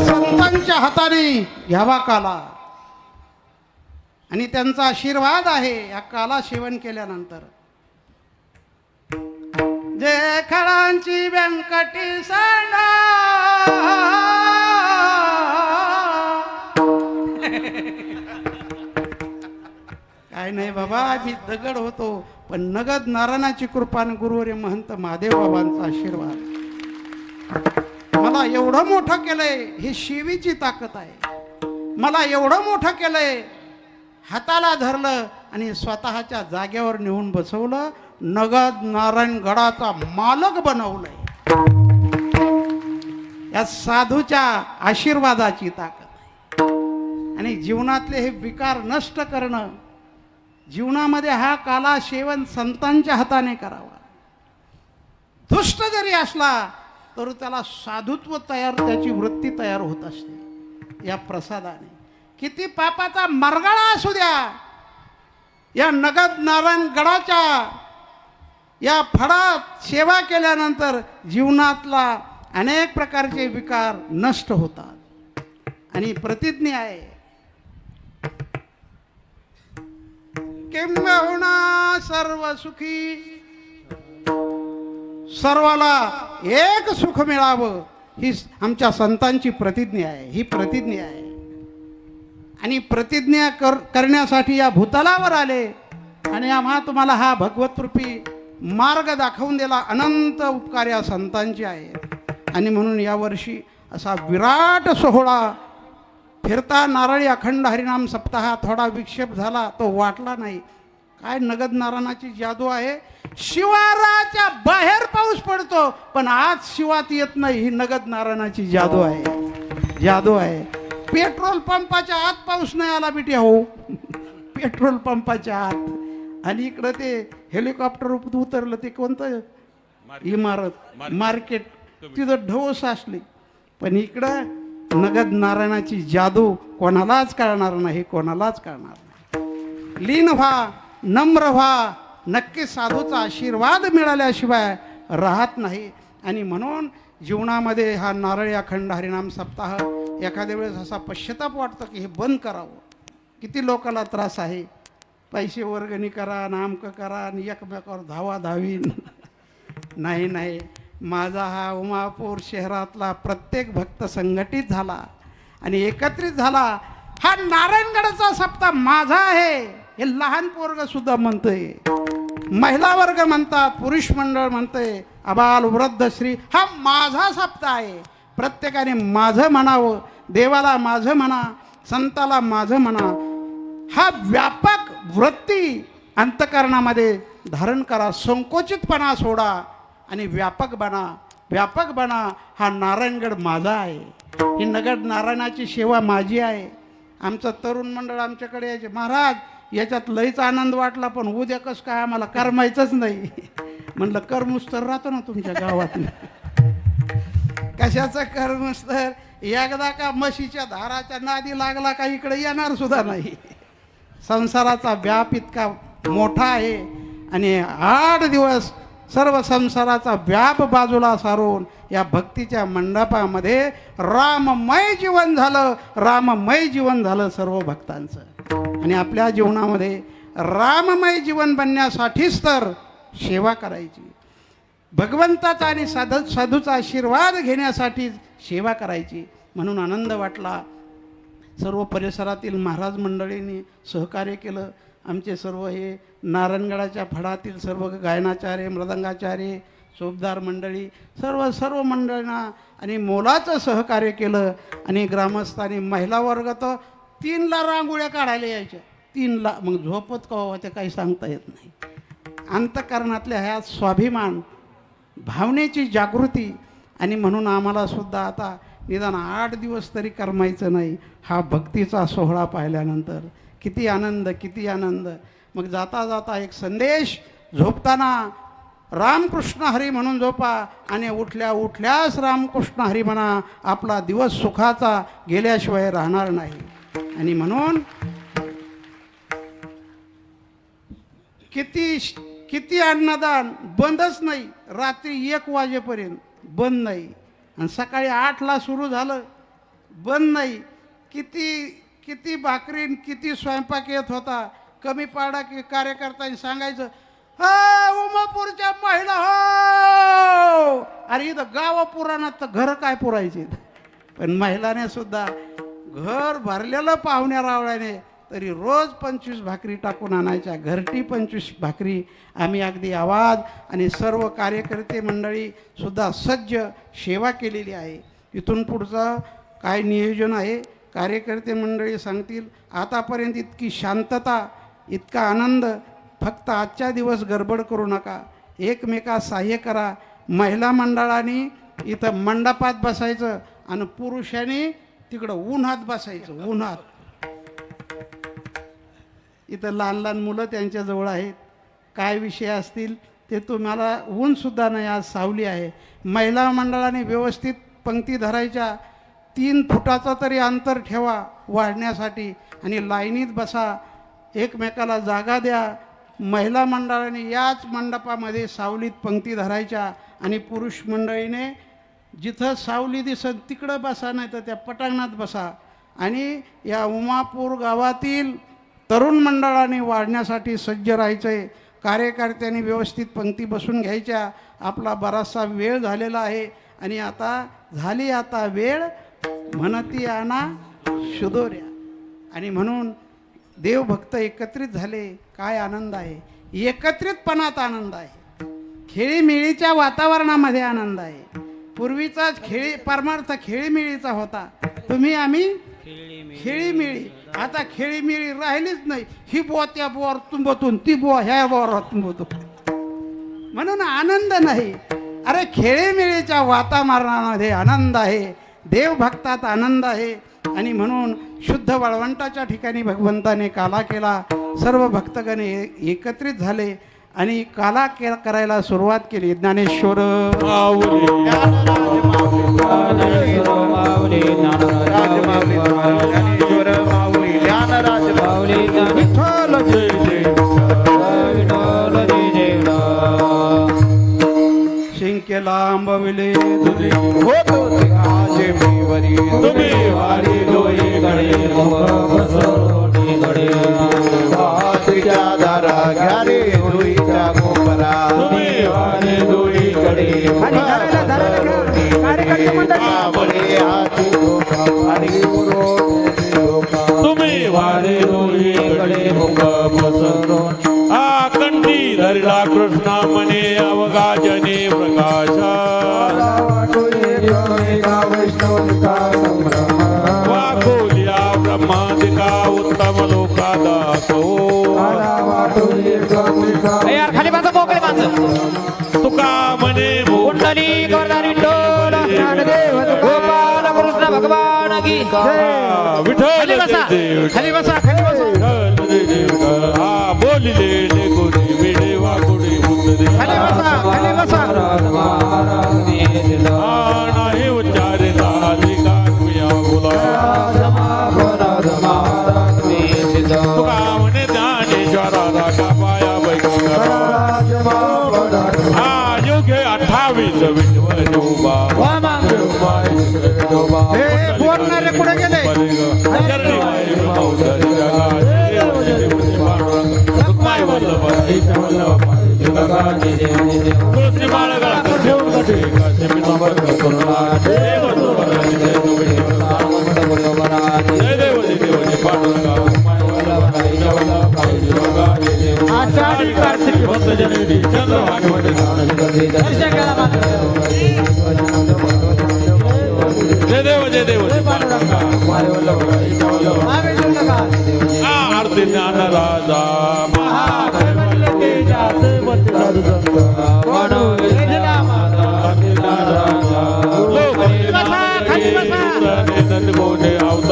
संतांच्या हाताने घ्यावा काला. आणि त्यांचा आशीर्वाद आहे या काला सेवन केल्यानंतर. जे खळांची व्यंकटी सांडा, काय नाही बाबा, आम्ही दगड होतो, पण नगद नारायणाची कृपा आणि गुरुवर्य महंत महादेव बाबांचा आशीर्वाद मला एवढं मोठं केलंय. हे शिवीची ताकद आहे. मला एवढं मोठं केलंय, हाताला धरलं आणि स्वतःच्या जागेवर नेऊन बसवलं, नगद नारायण गडाचा मालक बनवलंय. या साधूच्या आशीर्वादाची ताकद आहे. आणि जीवनातले हे विकार नष्ट करणं, जीवनामध्ये हा काला सेवन संतांच्या हाताने करावा. दुष्ट जरी असला तर त्याला साधुत्व तयार, त्याची वृत्ती तयार होत असते या प्रसादाने. किती पापाचा मरगळा असू द्या, या नगद नारायण गडाच्या या फळात सेवा केल्यानंतर जीवनातला अनेक प्रकारचे विकार नष्ट होतात. आणि प्रतिज्ञा आहे, किंबहुना सर्व सुखी, सर्वाला एक सुख मिळावं, ही आमच्या संतांची प्रतिज्ञा आहे. ही प्रतिज्ञा आहे. आणि प्रतिज्ञा करण्यासाठी या भूतलावर आले आणि आम्हा तुम्हाला हा भगवतरूपी मार्ग दाखवून दिला. अनंत उपकार या संतांचे आहेत. आणि म्हणून यावर्षी असा विराट सोहळा, फिरता नारळी अखंड हरिनाम सप्ताह थोडा विक्षेप झाला, तो वाटला नाही. काय नगद नारायणाची जादू आहे. शिवाराच्या बाहेर पाऊस पडतो पण आज शिवात येत नाही, ही नगद नारायणाची जादू आहे. जादू आहे. पेट्रोल पंपाच्या आत पाऊस नाही आला बिटी हो, पेट्रोल पंपाच्या आत. आणि इकडं ते हेलिकॉप्टर उतरलं, ते कोणतं इमारत मार्केट, तिथं ढवस असली. पण इकडं नगद नारायणाची जादू कोणालाच कळणार नाही, कोणालाच कळणार नाही. लीन व्हा नम्र व्हा. नक्की साधूचा आशीर्वाद मिळाल्याशिवाय राहत नाही. आणि म्हणून जीवनामध्ये हा नारळी अखंड हरिनाम सप्ताह एखाद्या वेळेस असा पश्चाताप वाटतं की हे बंद करावं. किती लोकांना त्रास आहे. पैसे वर्गणी करा, नामकं करा आणि एकमेकावर धावाधावी. नाही नाही, माझा हा उमापूर शहरातला प्रत्येक भक्त संघटित झाला आणि एकत्रित झाला. हा नारायणगडाचा सप्ताह माझा आहे हे लहान पोरग सुद्धा म्हणतंय, महिला वर्ग म्हणतात, पुरुष मंडळ म्हणतंय, अबाल वृद्ध श्री, हा माझा सप्ताह आहे. प्रत्येकाने माझं म्हणावं, देवाला माझं म्हणा, संताला माझं म्हणा. हा व्यापक वृत्ती अंतकरणामध्ये धारण करा. संकोचितपणा सोडा आणि व्यापक बना. व्यापक बना. हा नारायणगड माझा आहे. ही नगड नारायणाची सेवा माझी आहे. आमचं तरुण मंडळ आमच्याकडे यायचे, महाराज याच्यात लईच आनंद वाटला, पण उद्या कसं काय आम्हाला करमायचंच नाही. म्हणलं करमुस तर राहतो ना तुमच्या गावात. कशाचं करमुस तर एकदा का म्हशीच्या धाराच्या नादी लागला का इकडे येणार सुद्धा नाही. संसाराचा व्याप इतका मोठा आहे आणि 8 दिवस सर्व संसाराचा व्याप बाजूला सारून या भक्तीच्या मंडपामध्ये राममय जीवन झालं. राममय जीवन झालं सर्व भक्तांचं. आणि आपल्या जीवनामध्ये राममय जीवन बनण्यासाठीच तर सेवा करायची, भगवंताचा आणि साधूचा आशीर्वाद घेण्यासाठी सेवा करायची. म्हणून आनंद वाटला. सर्व परिसरातील महाराज मंडळींनी सहकार्य केलं. आमचे सर्व हे नारायणगडाच्या फडातील सर्व गायनाचार्य, मृदंगाचार्य, सोबदार मंडळी, सर्व मंडळींना आणि मोलाचं सहकार्य केलं. आणि ग्रामस्थांनी, महिला वर्ग तर 3ला रांगोळ्या काढायला यायच्या. 3ला मग झोपत का ते काही सांगता येत नाही. अंतकरणातल्या ह्या स्वाभिमान भावनेची जागृती. आणि म्हणून आम्हाला सुद्धा आता निदान 8 दिवस तरी करमायचं नाही. हा भक्तीचा सोहळा पाहिल्यानंतर किती आनंद, किती आनंद. मग जाता जाता एक संदेश, झोपताना रामकृष्ण हरी म्हणून झोपा आणि उठल्यास रामकृष्ण हरी म्हणा. आपला दिवस सुखाचा गेल्याशिवाय राहणार नाही. आणि म्हणून किती अन्नदान बंदच नाही. रात्री 1 वाजेपर्यंत बंद नाही. आणि सकाळी 8ला सुरू झालं, बंद नाही. किती भाकरीन किती स्वयंपाक येत होता. कमी पाडा की कार्यकर्त्यांनी सांगायचं, उमापूरच्या महिला हो. अरे इथं गाव पुराणात तर घरं काय पुरायचे. पण महिलाने सुद्धा घर भरलेलं पाहुण्या रावळ्याने तरी रोज 25 भाकरी टाकून आणायच्या. घरटी 25 भाकरी. आम्ही अगदी आवाज आणि सर्व कार्यकर्ते मंडळी सुद्धा सज्ज सेवा केलेली आहे. इथून पुढचं काय नियोजन आहे कार्यकर्ते मंडळी सांगतील. आतापर्यंत इतकी शांतता, इतका आनंद. फक्त आजच्या दिवस गडबड करू नका, एकमेकास सहाय्य करा. महिला मंडळाने इथं मंडपात बसायचं आणि पुरुषांनी तिकडं उन्हात बसायचं. उन्हात इथं लहान लहान मुलं त्यांच्याजवळ आहेत. काय विषय असतील ते तुम्हाला, ऊनसुद्धा नाही, आज सावली आहे. महिला मंडळाने व्यवस्थित पंक्ती धरायच्या. 3 फुटाचं तरी अंतर ठेवा वाढण्यासाठी आणि लाईनीत बसा. एकमेकाला जागा द्या. महिला मंडळाने याच मंडपामध्ये सावलीत पंक्ती धरायच्या आणि पुरुष मंडळीने जिथं सावली दिसत तिकडं बसा, नाही तर त्या पटांगणात बसा. आणि या उमापूर गावातील तरुण मंडळाने वाढण्यासाठी सज्ज राहायचं आहे. कार्यकर्त्यांनी व्यवस्थित पंक्ती बसून घ्यायच्या. आपला बराचसा वेळ झालेला आहे आणि आता वेळ म्हणती आणा शुदोऱ्या. आणि म्हणून देवभक्त एकत्रित झाले. काय आनंद आहे. एकत्रितपणात आनंद आहे. खेळीमेळीच्या वातावरणामध्ये आनंद आहे. पूर्वीचाच परमार्थ खेळीमेळीचा होता. आम्ही खेळीमेळी. आता खेळीमेळी राहिलीच नाही. ही बुवा त्या बुवावर तुंबतून, ती बुवा ह्या बुवावर तुंबतून. म्हणून आनंद नाही. अरे खेळीमेळीच्या वातावरणामध्ये आनंद आहे. देवभक्तात आनंद आहे. आणि म्हणून शुद्ध वाळवंटाच्या ठिकाणी भगवंताने काला केला. सर्व भक्तगण एकत्रित झाले आणि काला करायला सुरुवात केली. ज्ञानेश्वर ज्ञानेश्वर माऊली, ज्ञानराज माऊली, विठ्ठल जय जय. केला आंबविले तुझे होतो ते काजे मी वरी तुम्ही वारी डोईकडे मुख बसवणीकडे वातीच्या दारा घ्या रे डोईच्या गोपरा तुम्ही वारी डोईकडे आणि धरायला घ्या. कार्यकर्ते मंडळी. बळे हाती धोका आणि पुरोठी धोका तुम्ही वारी डोईकडे मुख बसवून कंठी धरला कृष्णा मने अवगाजने प्रकाशा वाकोलिया ब्रह्मादिका उत्तम लोका दासो यार खाली बसा मोकळे माणसं तुका मने कुंडली गोरधारी डोल ज्ञानदेव गोपाल कृष्ण भगवान की विठ्ठल खाली बसा खाली बसा खाली बसा बोलिले ने गोरी विडे वाकुडी मुद्दे खाली बसा खाली बसा नाही उच्चारे तालिका तुया बोला तुका म्हणे ज्ञानेश्वरा रागा पाया बैकुंठा योग्य 28 विठ्ठलोबा हे बोलणारे कुठे गेले आषाढी कार्तिक दर्शन करा जय देव आरती ज्ञान राजा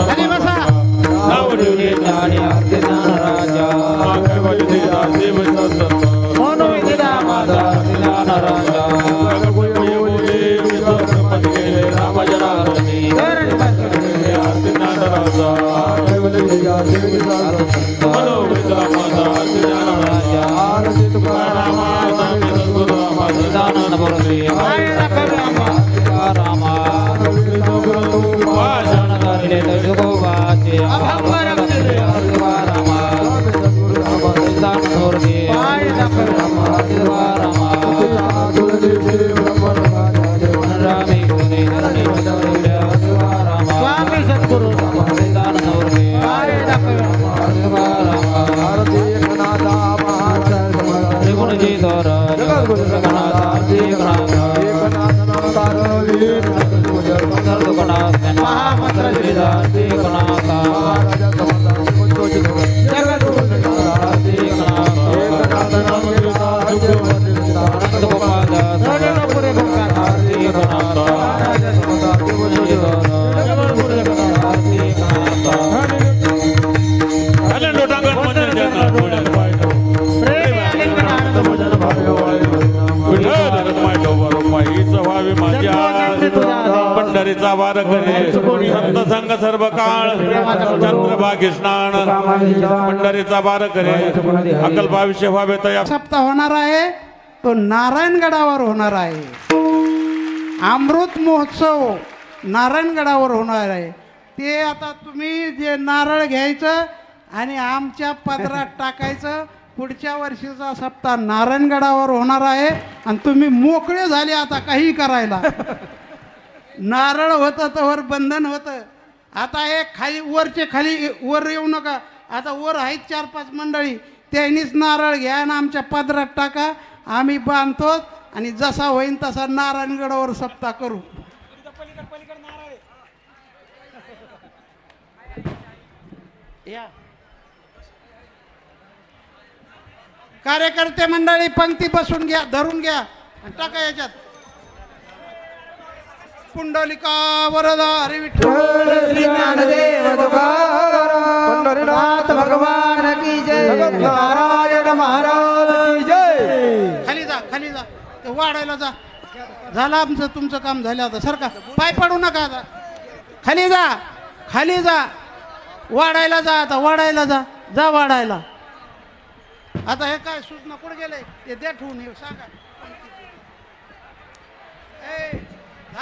खाली बसा स्वामी सद्गुरु पंढरीचा वार करे संत संग सर्व काळ चंद्रभागी स्नान पंढरीचा वार करे अकल भविष्य व्हावे तया सप्ताह होणार आहे तो नारायणगडावर होणार आहे. अमृत महोत्सव नारायणगडावर होणार आहे. ते आता तुम्ही जे नारळ घ्यायचं आणि आमच्या पदरात टाकायचं. पुढच्या वर्षीचा सप्ताह नारायणगडावर होणार आहे आणि तुम्ही मोकळे झाले आता काही करायला. नारळ होतं तर बंधन होतं. आता हे खाली वरचे खाली वर येऊ नका. आता वर आहेत 4-5 मंडळी त्यांनीच नारळ घ्या आणि आमच्या पदरात टाका. आम्ही बांधतो आणि जसा होईन तसा नारायणगडावर सप्ताह करू. या कार्यकर्ते मंडळी पंक्ती बसून घ्या, धरून घ्या आणि टाका याच्यात. पुंडलिका वरदा हरी विठ्ठल श्री ज्ञानदेव तुकाराम पंढरीनाथ भगवान की जय. नारायण महाराज की जय. खाली जा खाली जा. ते वाढायला जा. झालं आमचं तुमचं काम झालं. आता सारखा पाय पडू नका. आता खाली जा खाली जा. वाढायला जा. आता वाढायला जा. जा वाढायला. आता हे काय सूचना कुठे गेले ते द्या ठेवून हे सांगा.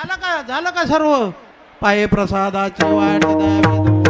झालं का सर्व पाये प्रसादाची वाट द्यावी